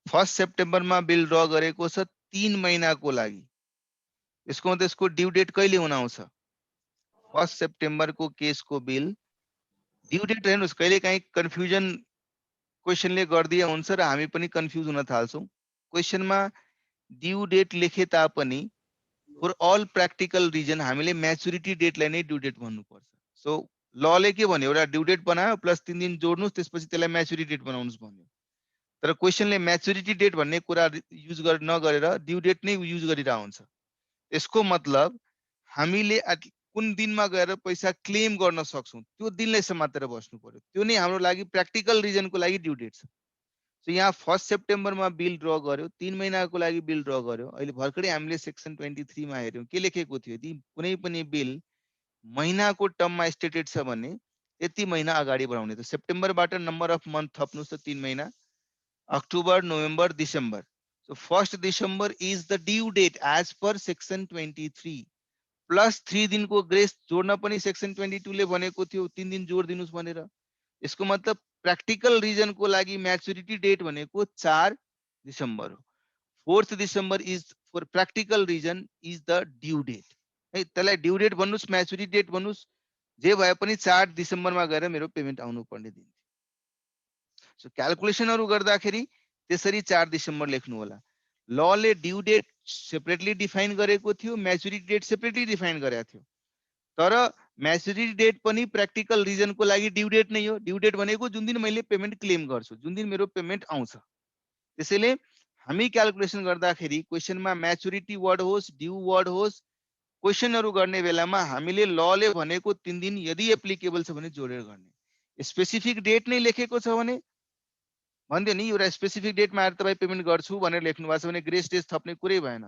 1 सेप्टेम्बरमा बिल ड्र गरेको छ 3 महिनाको लागि यसको मतलब यसको ड्यू डेट कहिले हुन आउँछ 1 सेप्टेम्बरको केसको बिल ड्यू डेट हेर्नुस् कहिले काहीँ कन्फ्युजन क्वेशनले गर्दिए हुन्छ र हामी पनि कन्फ्युज हुन थाल्छौं क्वेशनमा ड्यू डेट लेखे तापनि फर अल प्र्याक्टिकल रिजन हामीले म्याचुरिटी डेटलाई नै ड्यू डेट भन्नुपर्छ सो लले के भन्यो एउटा ड्यू डेट बनायो प्लस 3 दिन जोड्नुस् त्यसपछि त्यसलाई म्याचुरिटी डेट बनाउनुस् भन्यो तर क्वेशनले म्याचुरिटी डेट भन्ने कुरा युज नगरेर ड्यू डेट नै युज गरिरहेको हुन्छ यसको मतलब हामीले कुन दिनमा गएर पैसा क्लेम गर्न सक्छौं त्यो दिनलाई समातेर बस्नु पर्यो त्यो नै हाम्रो लागि प्र्याक्टिकल रिजनको लागि ड्यू डेट छ सो यहाँ 1 सेप्टेम्बरमा बिल ड्र गर्यो 3 महिनाको लागि बिल ड्र गर्यो अहिले भर्खरै हामीले सेक्सन 23 मा हेर्यौं के लेखेको थियो यदि कुनै पनि बिल महिनाको टर्ममा स्टेटेड छ भने यति महिना अगाडि बढाउने त सेप्टेम्बरबाट नम्बर अफ मन्थ थप्नुस् त 3 महिना October November December so 1 December is the due date as per section 23 plus 3 दिनको ग्रेस जोड्न पनि सेक्सन 22 ले भनेको थियो 3 दिन जोड दिनुस् भनेर यसको मतलब प्र्याक्टिकल रिजनको लागि म्याचुरिटी डेट भनेको 4 डिसेम्बर हो 4th December is for practical reason is the due date है त्यसलाई ड्यू डेट भन्नुस् म्याचुरिटी डेट भन्नुस् जे भए पनि 4 डिसेम्बरमा गएर मेरो पेमेन्ट आउनु पर्ने दिन सो क्याल्कुलेसनहरु गर्दाखेरि त्यसरी 4 डिसेम्बर लेख्नु होला लले ड्यू डेट सेपरेटली डिफाइन गरेको थियो म्याचुरिटी डेट सेपरेटली डिफाइन गरेको थियो तर म्याचुरिटी डेट पनि प्र्याक्टिकल रिजनको लागि ड्यू डेट नै हो ड्यू डेट भनेको जुन दिन मैले पेमेन्ट क्लेम गर्छु जुन दिन मेरो पेमेन्ट आउँछ त्यसैले हामी क्याल्कुलेसन गर्दाखेरि क्वेशनमा म्याचुरिटी वर्ड होस् ड्यू वर्ड होस् क्वेशनहरु गर्ने बेलामा हामीले लले भनेको 3 दिन यदि एप्लिकेबल छ भने जोडेर गर्ने स्पेसिफिक डेट नै लेखेको छ भने भन्दियो नि एउटा स्पेसिफिक डेटमा आएर तपाई पेमेन्ट गर्छु भनेर लेख्नु भएको छ भने ग्रेस डेज थप्ने कुरै भएन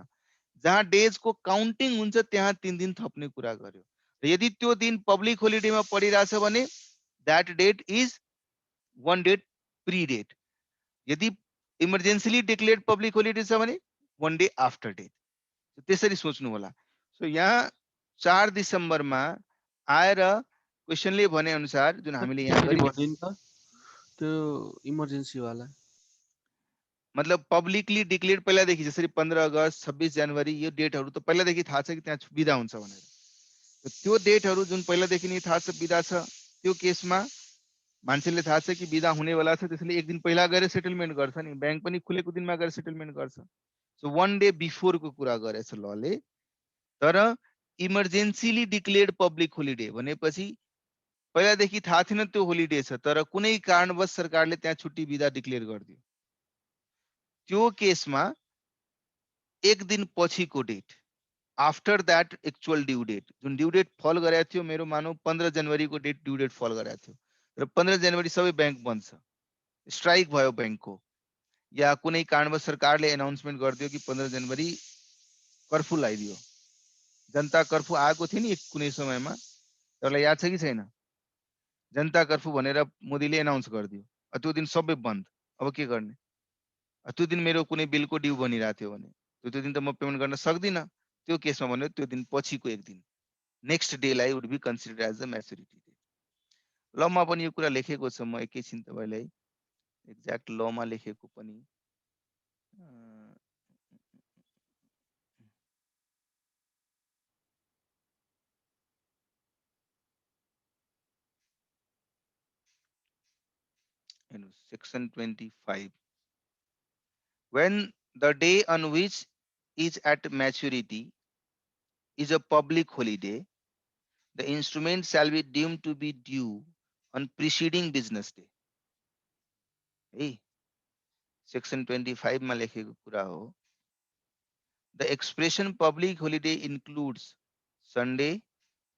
जहाँ डेजको काउन्टिङ हुन्छ त्यहाँ 3 दिन थप्ने कुरा गर्यो र यदि त्यो दिन पब्लिक होलिडेमा परिरहेछ भने that date is 1 date pre date यदि इमर्जेन्सीली डिक्लेयर्ड पब्लिक होलिडे छ भने 1 डे आफ्टर डेट त्यसरी सोच्नु होला सो यहाँ 4 डिसेम्बरमा आएर क्वेशनले भने अनुसार जुन हामीले यहाँ गरि त्यो इमर्जेन्सी वाला मतलब पब्लिकली डिक्लेयर्ड पहिलादेखि जसरी 15 अगस्त 26 जनवरी यो डेटहरु त पहिलादेखि थाहा छ कि त्यहाँ बिदा हुन्छ भनेर त्यो डेटहरु जुन पहिलादेखि नै थाहा छ बिदा छ त्यो केसमा मान्छेले थाहा छ कि बिदा हुनेवाला छ त्यसैले एक दिन पहिला गएर सेटलमेन्ट गर्छ नि बैंक पनि खुलेको दिनमा गएर सेटलमेन्ट गर्छ सो 1 डे बिफोर को कुरा गरेछ लले तर इमर्जेन्सीली डिक्लेयर्ड पब्लिक होलिडे भनेपछि पहिलादेखि थाहा थिएन त्यो होलिडे छ तर कुनै कारणवश सरकारले त्यहाँ छुट्टी बिदा डिक्लेयर गरिदियो त्यो केसमा एक दिन पछिको date after that actual due date जुन ड्यू डेट फल गरेको थियो मेरो मानौ 15 जनवरी को डेट ड्यू डेट फल गरेको थियो र 15 जनवरी सबै बैंक बन्द छ स्ट्राइक भयो बैंकको या कुनै कारणवश सरकारले एनाउन्समेन्ट गरिदियो कि 15 जनवरी कर्फ्यू लगाइदियो जनता कर्फ्यू आएको थियो नि कुनै समयमा तपाईलाई याद छ कि छैन जनता कर्फ्यू भनेर मोदीले एनाउन्स गरिदियो त्यो दिन सबै बन्द अब के गर्ने त्यो दिन मेरो कुनै बिलको ड्यू बनिरहेको थियो भने त्यो दिन त म पेमेन्ट गर्न सक्दिनँ त्यो केसमा भन्यो त्यो दिन पछिको एक दिन नेक्स्ट डे लाई would be considered as the maturity date लमा पनि यो कुरा लेखेको छ म एकैछिन तपाईलाई एक्ज्याक्ट लमा लेखेको पनि section 25. When the day on which is at maturity is a public holiday, the instrument shall be deemed to be due on preceding business day. Hey, section 25 मा लेखेको कुरा हो. The expression public holiday includes Sunday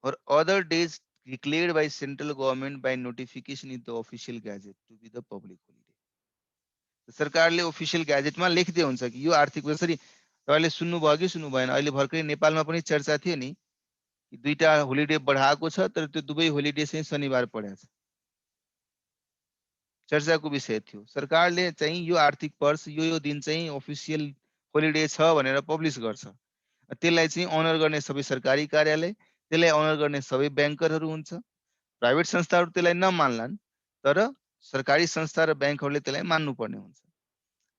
or other days declared by central government by notification in the official gazette to be the public holiday. सरकारले official gazette मा लेख्दै हुन्छ कि यो आर्थिक वर्षरी तपाईले सुन्नुभयो कि सुन्नु भएन. अहिले भर्खरै नेपालमा पनि चर्चा थियो नि कि दुईटा होलिडे बढाएको छ तर त्यो दुवै होलिडे चाहिँ शनिबार परेको छ. चर्चाको विषय थियो. सरकारले चाहिँ यो आर्थिक वर्ष यो दिन चाहिँ अफिसियल होलिडे छ भनेर पब्लिस गर्छ. त्यसलाई चाहिँ अनर गर्ने सबै सरकारी कार्यालय, त्यसलाई अनर गर्ने सबै ब्याङ्करहरू हुन्छ. प्राइभेट संस्थाहरू त्यसलाई नमान्लान् तर सरकारी संस्था र ब्याङ्कहरूले त्यसलाई मान्नुपर्ने हुन्छ.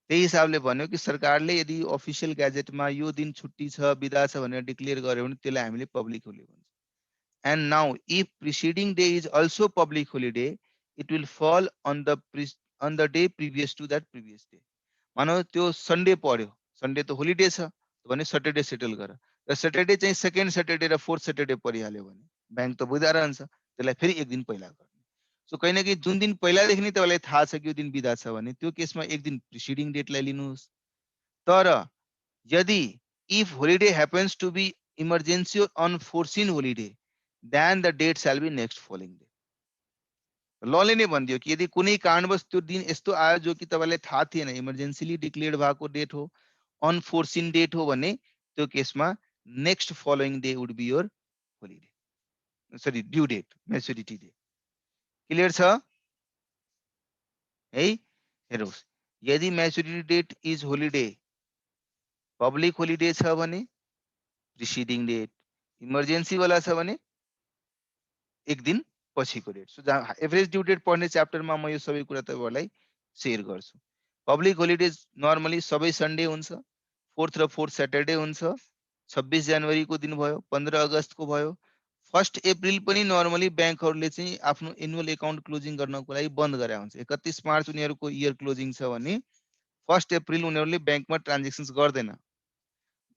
त्यही हिसाबले भन्यो कि सरकारले यदि अफिसियल ग्याजेटमा यो दिन छुट्टी छ बिदा छ भनेर डिक्लेयर गर्यो भने त्यसलाई हामीले पब्लिक होलिडे भन्छ. And now if preceding day is also public holiday it will fall on the day previous to that previous day. मानौ त्यो सन्डे पर्यो, सन्डे त होलिडे छ भने सटरडे सेटल गर र सटरडे चाहिँ सेकेन्ड सटरडे र फोर्थ सटरडे परिहाल्यो भने ब्याङ्क त बुझा रहन्छ, त्यसलाई फेरि एक दिन पहिला गर्ने. सो कहीँ न कहीँ जुन दिन पहिलादेखि नै तपाईँलाई थाहा छ कि यो दिन बिदा छ भने त्यो केसमा एक दिन प्रिसिडिङ डेटलाई लिनुहोस्. तर यदि if holiday happens to be emergency or unforeseen holiday then the date shall be next following day. लले नै भनिदियो कि यदि कुनै कारणवश त्यो दिन यस्तो आयो जो कि तपाईँलाई थाहा थिएन, इमर्जेन्सीली डिक्लेयर भएको डेट हो, अनफोर्सिन डेट हो भने त्यो केसमा next following day would be your holiday, sorry due date, maturity day. Clear छ है? हेर्नुहोस्, यदि maturity date is holiday, public holiday छ भने प्रिसिडिङ डेट, इमर्जेन्सी वाला छ भने एक दिन पछिको date. So average due date पढ्ने च्याप्टरमा म यो सबै कुरा तपाईहरुलाई शेयर गर्छु. पब्लिक होलिडेज नर्मली सबै सन्डे हुन्छ, फोर्थ र फोर्थ सैटरडे हुन्छ. 26 जनवरी को दिन भयो, 15 अगस्त को भयो, 1 अप्रिल पनि नर्मली ब्याङ्कहरूले चाहिँ आफ्नो एनुअल एकाउन्ट क्लोजिङ गर्नको लागि बन्द गरे हुन्छ. 31 मार्च उनीहरूको इयर क्लोजिङ छ भने 1 अप्रिल उनीहरूले ब्याङ्कमा ट्रान्जेक्सन्स गर्दैन.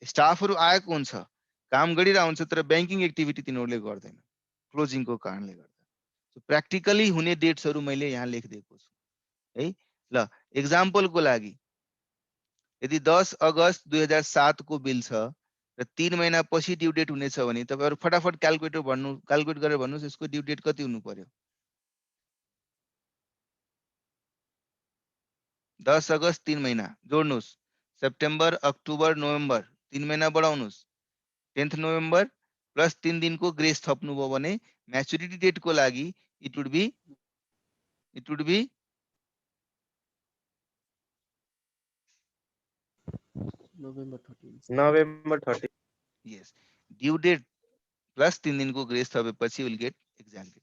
स्टाफहरू आएको हुन्छ, काम गरिरहेको हुन्छ तर ब्याङ्किङ एक्टिभिटी तिनीहरूले गर्दैन क्लोजिङको कारणले गर्दा. सो प्र्याक्टिकली हुने डेट्सहरू मैले यहाँ लेखिदिएको छु है. ल एक्जाम्पलको लागि यदि 10 अगस्त 2007 को बिल छ र 3 महिना पछि ड्यू डेट हुनेछ भने तपाईहरु फटाफट क्याल्कुलेट गरेर भन्नुस् यसको ड्यू डेट कति हुनु पर्यो. 10 अगस्त 3 महिना जोड्नुस्, सेप्टेम्बर अक्टोबर नोभेम्बर 3 महिना बढाउनुस्, 10 नोभेम्बर प्लस 3 दिनको ग्रेस थप्नुभयो भने म्याच्युरिटी डेट को लागि it would be November 30. yes, due date plus 3 दिनको ग्रेस थपेपछि विल गेट एक्ज्याक्टली.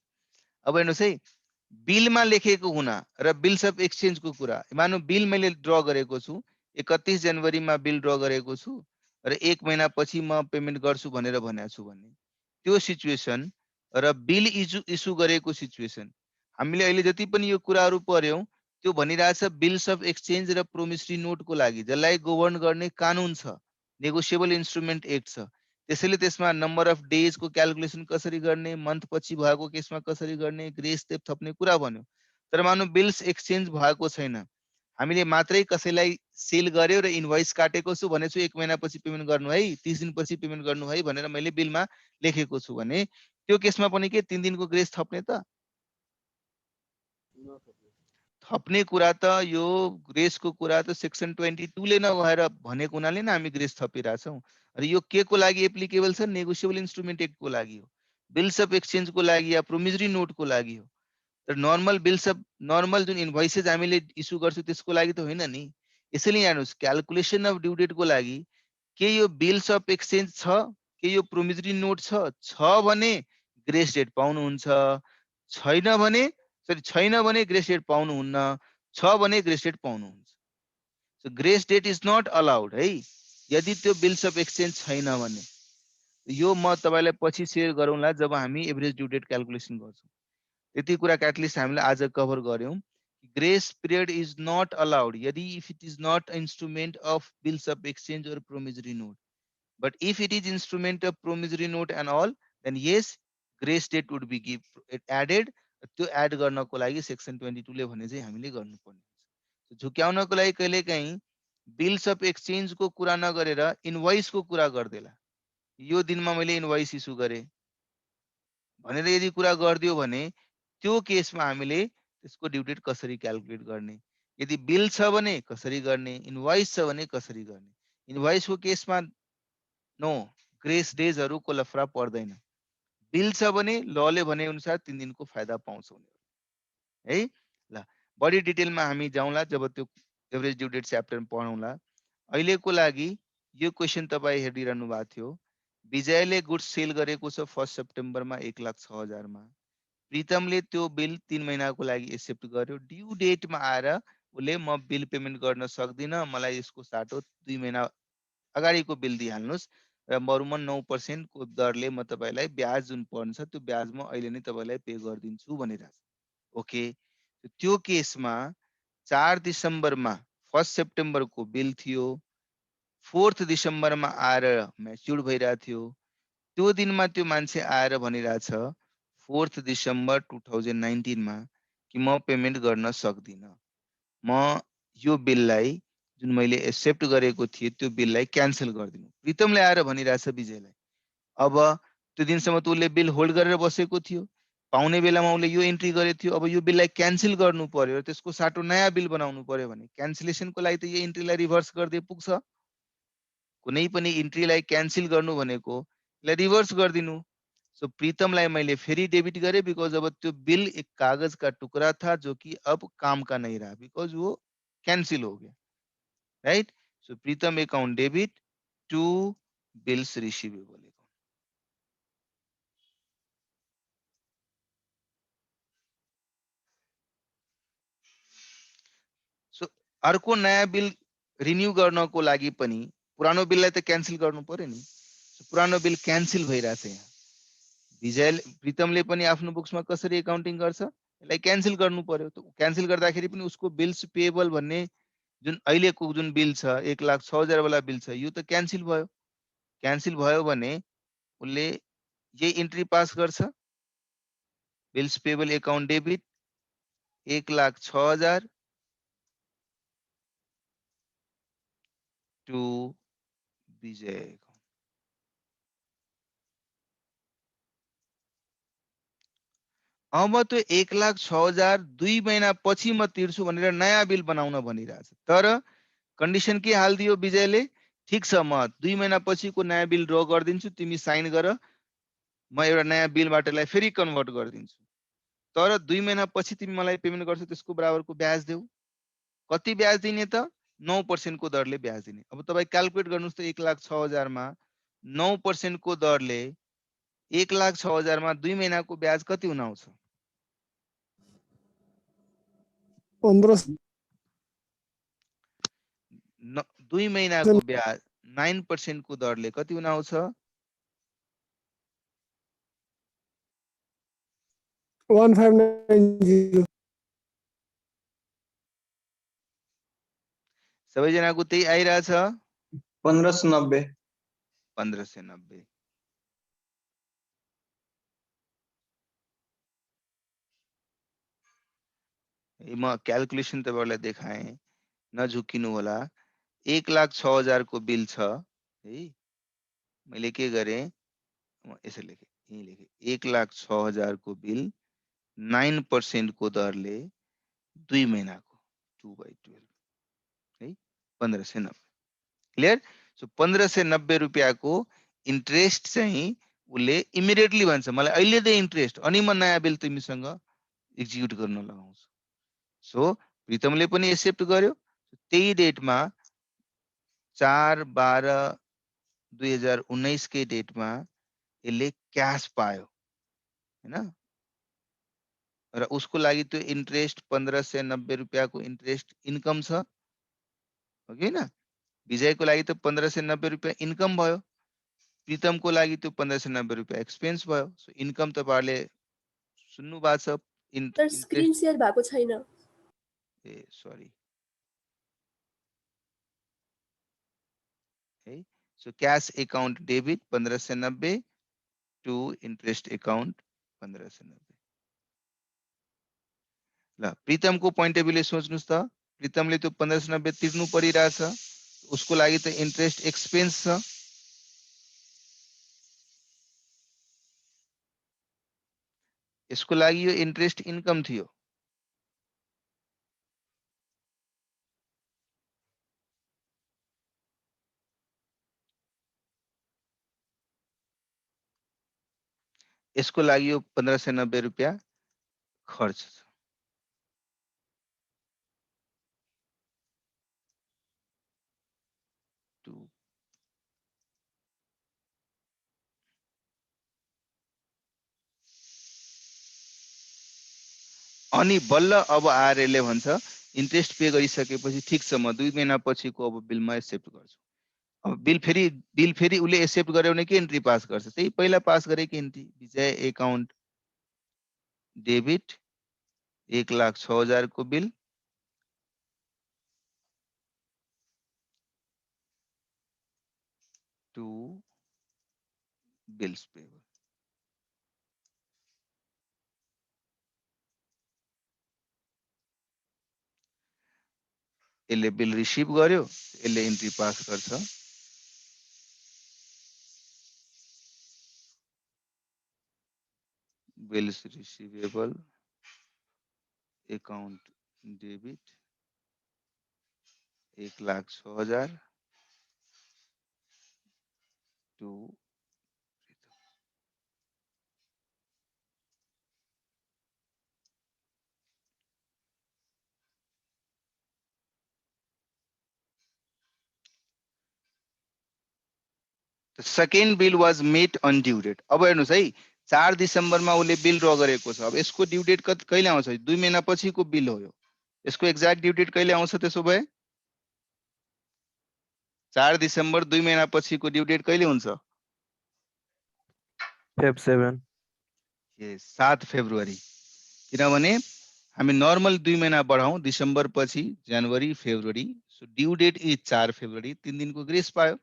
अब हेर्नुस् है, बिलमा लेखेको हुना र बिल्स अफ एक्सचेन्ज को कुरा. मानौ बिल मैले ड्र गरेको छु, 31 जनवरीमा बिल ड्र गरेको छु र 1 महिना पछि म पेमेन्ट गर्छु भनेर भनेको छु भने त्यो सिचुएसन र बिल इस्यु गरेको सिचुएसन हामीले अहिले जति पनि यो कुराहरू पर्यौं त्यो भनिरहेछ बिल्स अफ एक्सचेन्ज र प्रोमिसरी नोट को लागि, जसलाई गभर्न गर्ने कानुन छ, नेगोसिएबल इन्स्ट्रुमेन्ट एक्ट छ. त्यसैले त्यसमा नम्बर अफ डेज को क्याल्कुलेसन कसरी गर्ने, मन्थ पछि भएको केसमा कसरी गर्ने, ग्रेस स्टेप थप्ने कुरा भन्यो. तर मानौ बिल्स एक्सचेन्ज भएको छैन, हामीले मात्रै कसैलाई सेल गर्यो र इन्भोइस काटेको छु भनेछु 1 महिना पछि पेमेन्ट गर्नु है, 30 दिन पछि पेमेन्ट गर्नु है भनेर मैले बिलमा लेखेको छु भने त्यो केसमा पनि के 3 दिनको ग्रेस थप्ने त? थप्ने कुरा त यो ग्रेसको कुरा त सेक्सन 22 ले नभएर भनेको हुनाले नै हामी ग्रेस थपिरहेछौँ. र यो के को लागि एप्लिकेबल छ? नेगोसिएबल इन्स्ट्रुमेन्ट एक्ट को लागि हो, बिल्स अफ एक्सचेन्ज को लागि या प्रोमिसरी नोट को लागि हो. तर नर्मल बिल्स अफ नर्मल जुन इन्भोइसेस हामीले इस्यु गर्छौँ त्यसको लागि त होइन नि. यसैले हेर्नुस्, क्याल्कुलेसन अफ ड्यू डेट को लागि के यो बिल्स अफ एक्सचेन्ज छ, के यो प्रोमिसरी नोट छ भने ग्रेस डेट पाउनुहुन्छ, छैन भने ग्रेस डेट पाउनुहुन्न, छ भने ग्रेस डेट पाउनुहुन्छ. So grace date is not allowed है यदि त्यो बिल्स अफ एक्सचेन्ज छैन भने. यो म तपाईलाई पछि शेयर गरौँला जब हामी एभरेज ड्यू डेट क्याल्कुलेसन गर्छौँ. यति कुरा एटलिस्ट हामीले आज कभर गर्यौं grace period is not allowed यदि if it is not instrument of bills of exchange or promissory note. But if it is instrument of promissory note and all, then yes, grace date would be added. त्यो एड गर्नको लागि सेक्सन 22 ले भने चाहिँ हामीले गर्नुपर्ने हुन्छ. झुक्याउनको लागि कहिलेकाहीँ बिल्स अफ एक्सचेन्ज को कुरा नगरेर इनभोइस को कुरा गर्देला. यो दिनमा मैले इनभोइस इस्यु गरे भनेर यदि कुरा गरिदियो भने त्यो केसमा हामीले त्यसको ड्यू डेट कसरी क्याल्कुलेट गर्ने, यदि बिल छ भने कसरी गर्ने, इनभोइस छ भने कसरी गर्ने. इनभोइस को केसमा नो ग्रेस डेजहरुको लफरा पर्दैन. बिल छ भने लले भने अनुसार 3 दिनको फाइदा पाउँछ उनीहरुले है. ल बडी डिटेलमा हामी जाउँला जब त्यो एभरेज ड्यू डेट च्याप्टर पढौँला. अहिलेको लागि यो क्वेशन तपाई हेरिरहनु भएको थियो. विजयले गुड्स सेल गरेको छ 1 सेप्टेम्बरमा 1,06,000 मा. प्रितमले त्यो बिल 3 महिनाको लागि एक्सेप्ट गर्यो. ड्यू डेटमा आएर उले म बिल पेमेन्ट गर्न सक्दिन, मलाई यसको साटो 2 महिना अगाडिको बिल दिइहाल्नुस् र बरुमा 9% को दरले म तपाईलाई ब्याज जुन पर्छ त्यो ब्याज म अहिले नै तपाईलाई पे गर्दिन्छु भनिरहेछ. ओके, त्यो केसमा 4 डिसेम्बरमा 1 सेप्टेम्बरको बिल थियो, 4 डिसेम्बरमा आएर म्याच्युर्ड भइरा थियो. त्यो दिनमा त्यो मान्छे आएर भनिरहेछ 4 डिसेम्बर 2019 मा कि म पेमेन्ट गर्न सक्दिन, म यो बिललाई जुन मैले एक्सेप्ट गरेको थिए त्यो बिललाई क्यान्सल गरिदिनु. प्रितमले आएर भनिरहेछ विजयलाई. अब त्यो दिनसम्म त उसले बिल होल्ड गरेर बसेको थियो, पाउने बेलामा उसले यो एन्ट्री गरेको थियो. अब यो बिललाई क्यान्सल गर्नु पर्यो र त्यसको साटो नयाँ बिल बनाउनु पर्यो भने क्यान्सलेसनको लागि त यो एन्ट्रीलाई रिभर्स गर्दै पुग्छ. कुनै पनि एन्ट्रीलाई क्यान्सल गर्नु भनेको यसलाई रिभर्स गरिदिनु. सो प्रीतमलाई मैले फेरि डेबिट गरेँ बिकॉज अब त्यो बिल एक कागज का टुकड़ा था जो कि अब काम का नहीं रहा बिकॉज वो कैंसिल हो गया. Right. So Pritam account debit to bills receivable account. So अर्को नयाँ बिल रिन्यू गर्नको लागि पनि पुरानो बिललाई त क्यान्सल गर्नु पर्यो नि. पुरानो बिल क्यान्सल भइरहेछ यहाँ. विजय प्रीतमले पनि आफ्नो बुक्समा कसरी एकाउन्टिङ गर्छ, यसलाई क्यान्सल गर्नु पर्यो. त क्यान्सल गर्दाखेरि पनि उसको बिल्स पेएबल भन्ने जुन अहिलेको जुन बिल छ 1,06,000 वाला बिल छ यो त क्यान्सल भयो. क्यान्सल भयो भने उसले यही एन्ट्री पास गर्छ. Bills payable account debit 1,06,000 to Vijay. अब त्यो 1,06,000 2 महिना पछि म तिर्छु भनेर नयाँ बिल बनाउन भनिरहेछ. तर कन्डिसन के हाल्दियो विजयले, ठीक छ म 2 महिना पछिको नयाँ बिल ड्र गरिदिन्छु, तिमी साइन गर, म एउटा नयाँ बिलबाट यसलाई फेरि कन्भर्ट गरिदिन्छु. तर 2 महिना पछि तिमी मलाई पेमेन्ट गर्छौ त्यसको बराबरको ब्याज देऊ. कति ब्याज दिने त 9% को दरले ब्याज दिने. अब तपाई क्याल्कुलेट गर्नुस् त 1,06,000 मा 9% को दरले 1,06,000 मा 2 महिनाको ब्याज कति हुन आउँछ? 2 महिनाको ब्याज 9% को दरले कति हुन आउँछ? 1590. सबैजनाको त्यही आइरहेछ 1590. 1590. म क्याल्कुलेसन तपाईहरुलाई देखाएँ, नझुकिनु होला. 1,06,000 को बिल छ है. मैले के गरे, म यसरी लेखे, यही लेखे 1,06,000 को बिल 9% को दरले 2 महिनाको 2/12 है 1590. क्लियर. सो 1590 रुपैयाँको इन्ट्रेस्ट चाहिँ उले इमिडिएटली भन्छ मलाई अहिले दे इन्ट्रेस्ट अनि म नयाँ बिल तिमीसँग एक्जिक्युट गर्न लगाउँछु. सो प्रितमले पनि एक्सेप्ट गर्यो. त्यही डेटमा 4/12/2019 के डेटमा यसले क्याश पायो हैन. र उसको लागि त्यो इन्ट्रेस्ट 1590 रुपैयाँको इन्ट्रेस्ट इन्कम छ हो कि हैन. विजयको लागि त 1590 रुपैयाँ इन्कम भयो. प्रितमको लागि त्यो 1590 रुपैयाँ एक्सपेन्स भयो. सो इन्कम तपाईहरुले सुन्नु भएको छ. तर स्क्रिन शेयर भएको छैन. ए सरी है। So cash account debit 1590 to interest account 1590। ल प्रितमको पोइन्ट अफ भ्यूले सोच्नुस् त, प्रितमले त्यो 1590 तिर्नु परिरहेछ, उसको लागि त इन्ट्रेस्ट एक्सपेन्स छ। यसको लागि यो इन्ट्रेस्ट इन्कम थियो। यसको लागि यो 1590 रुपैयाँ खर्च छ। अनि बल्ल अब आएर यसले भन्छ इन्ट्रेस्ट पे गरिसकेपछि ठिक छ, म 2 महिना पछिको अब बिलमा एक्सेप्ट गर्छु। अब बिल फेरि उसले एक्सेप्ट गर्यो भने के एन्ट्री पास गर्छ? त्यही पहिला पास गरेको एन्ट्री, विजय एकाउन्ट डेबिट 1,06,000 को बिल टु बिल्स पेबल। यसले बिल रिसिभ गर्यो, यसले एन्ट्री पास गर्छ। Bills receivable account debit 1,06,000 to second bill was met on due date. अब हेर्नुहोस् है, 4 दिसम्बरमा उसले बिल ड्र गरेको छ। अब यसको ड्यू डेट कहिले आउँछ? 2 महिना पछिको बिल हो यो। यसको एक्ज्याक्ट ड्यू डेट कहिले आउँछ त्यसो भए? 4 दिसम्बर 2 महिना पछिको ड्यू डेट कहिले हुन्छ? Feb 7 7 February. किनभने हामी नर्मल 2 महिना बढाउँ, दिसम्बर पछि जनवरी February, so due date is 4 February, 3 दिनको ग्रेस पायो,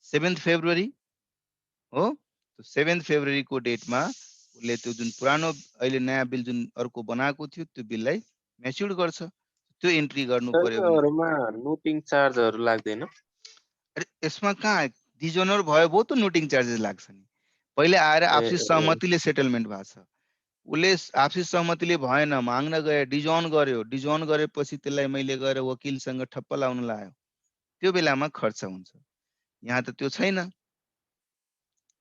7 फेब्रुअरी हो। 7 फेब्रुअरी को डेटमा उसले त्यो जुन पुरानो अहिले नयाँ बिल जुन अर्को बनाएको थियो त्यो बिललाई म्याच्युर गर्छ। त्यो एन्ट्री गर्नु पर्यो भने हरूमा नोटिङ चार्जहरू लाग्दैन? अरे यसमा कहाँ डिजोनर भयो त नोटिङ चार्जेस लाग्छ नि। पहिले आएर आपसी सहमतिले सेटलमेन्ट भएको छ, उसले आपसी सहमतिले भएन, माग्न गए, डिजोन गर्यो, डिजोन गरेपछि त्यसलाई मैले गएर वकिलसँग ठप्प लाउन लायो, त्यो बेलामा खर्च हुन्छ। यहाँ त त्यो छैन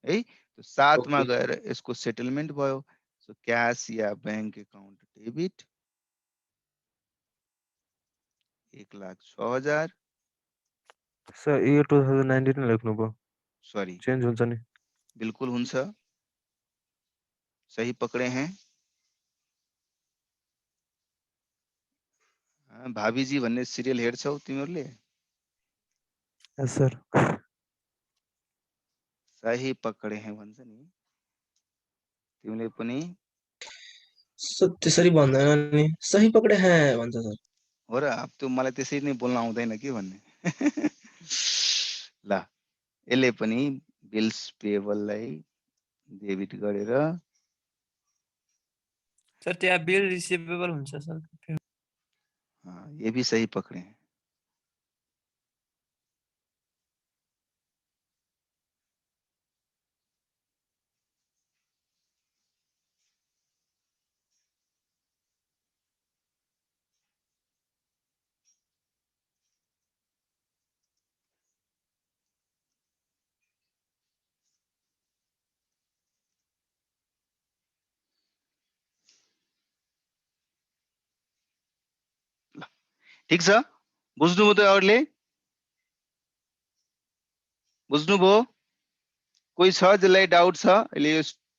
है। तो 7 मा गएर यसको सेटलमेन्ट भयो। सो क्याश या bank account debit 1,06,000 sir year 2019 नै लेख्नु भयो, सरी चेन्ज हुन्छ नि। बिल्कुल हुन्छ, सही पकडे हैं। भाबीजी भन्ने सिरियल हेर्छौ तिमीहरूले? यस सर। सही पकडे हैं भन्छ नि, तिमीले पनि त्यसरी भन्दैन नि, सही पकडे हैं भन्छ सर। हो र, अब त्यो मलाई त्यसरी नै बोल्न आउँदैन के भन्ने। ल यसले पनि बिल्स पेएबललाई डेबिट गरेर सर त्यहाँ बिल रिसिभेबल हुन्छ सर। ये भी सही पकड़े हैं। ठीक छ, बुझ्नुभयो त? अरूले बुझ्नुभयो? कोही छ जसलाई डाउट छ? अहिले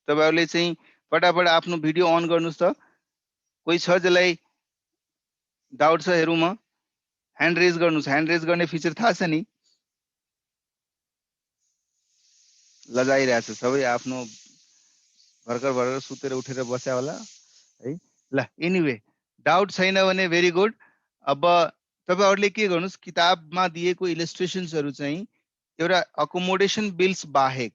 तपाईहरुले चाहिँ फटाफट आफ्नो भिडियो अन गर्नुस् त। कोही छ जसलाई डाउट छ? हेरौँ म, ह्यान्ड रेज गर्नुस्। ह्यान्ड रेज गर्ने फिचर थाहा छ नि? लजाइरहेछ सबै, आफ्नो भर्खर सुतेर उठेर बस्या होला है। ल एनीवे डाउट छैन भने भेरी गुड। अब तपाईहरुले के गर्नुस्, किताबमा दिएको इलस्ट्रेसन्सहरु चाहिँ एउटा अकोमोडेसन बिल्स बाहेक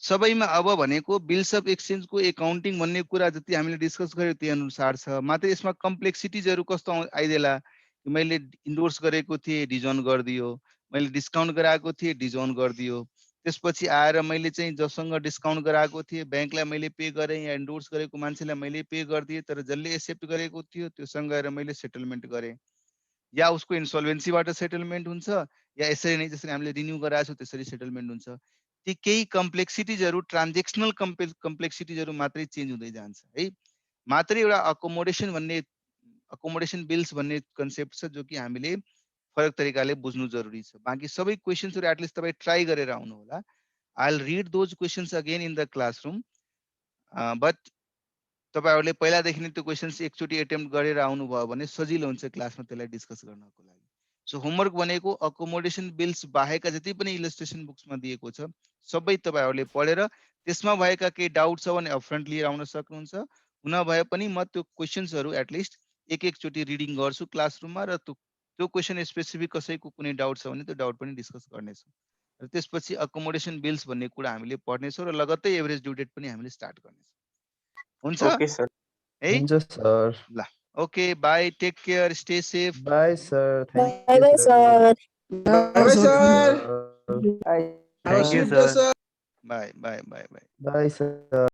सबैमा अब भनेको बिल्स अफ एक्सचेन्जको एकाउन्टिङ भन्ने कुरा जति हामीले डिस्कस गर्यो त्यही अनुसार छ। मात्र यसमा कम्प्लेक्सिटिजहरु कस्तो आइदेला, मैले इन्डोर्स गरेको थिएँ डिजोन गरिदियो, मैले डिस्काउन्ट गराएको थिएँ डिजोन गरिदियो, त्यसपछि आएर मैले चाहिँ जससँग डिस्काउन्ट गराएको थिएँ ब्याङ्कलाई मैले पे गरेँ या इन्डोर्स गरेको मान्छेलाई मैले पे गरिदिएँ, तर जसले एक्सेप्ट गरेको थियो त्योसँग गएर मैले सेटलमेन्ट गरेँ, या उसको इन्सोल्भेन्सीबाट सेटलमेन्ट हुन्छ या यसरी नै जसरी हामीले रिन्यू गराएको छौँ त्यसरी सेटलमेन्ट हुन्छ। ती केही कम्प्लेक्सिटिजहरु ट्रान्जेक्सनल कम्प्लेक्सिटिजहरु मात्रै चेन्ज हुँदै जान्छ है। मात्रै एउटा अकोमोडेसन बिल्स भन्ने कन्सेप्ट छ जो कि हामीले फरक तरिकाले बुझ्नु जरुरी छ। बाँकी सबै क्वेशन्सहरु एटलिस्ट तपाई ट्राई गरेर आउनु होला। I will read those questions again in the classroom, but तपाईहरुले पहिलादेखि नै त्यो क्वेशन्स एकचोटी अटेम्प्ट गरेर आउनु भयो भने सजिलो हुन्छ क्लासमा त्यसलाई डिस्कस गर्नको लागि। सो होमवर्क भनेको अकोमोडेसन बिल्स बाहेकका जति पनि इलस्ट्रेसन बुक्समा दिएको छ सबै तपाईहरुले पढेर त्यसमा भएका केही डाउट छ भने अपफ्रन्ट लिएर आउन सक्नुहुन्छ। हुन भए पनि म त्यो क्वेशन्सहरु एटलिस्ट एक चोटी रिडिङ गर्छु क्लासरुममा र त्यो क्वेशन स्पेसिफिक कसैको कुनै डाउट छ भने त्यो डाउट पनि डिस्कस गर्नेछौँ। र त्यसपछि अकोमोडेसन बिल्स भन्ने कुरा हामीले पढ्नेछौँ र लगत्तै एभरेज ड्यू डेट पनि हामीले स्टार्ट गर्नेछौँ। हुन्छ ओके सर। है? हुन्छ सर। ल okay bye, take care, stay safe. Bye sir, thank Bye you bye, sir. sir. Bye, sir. Thank you Have a sir. good day, sir. Bye bye bye bye. Bye sir.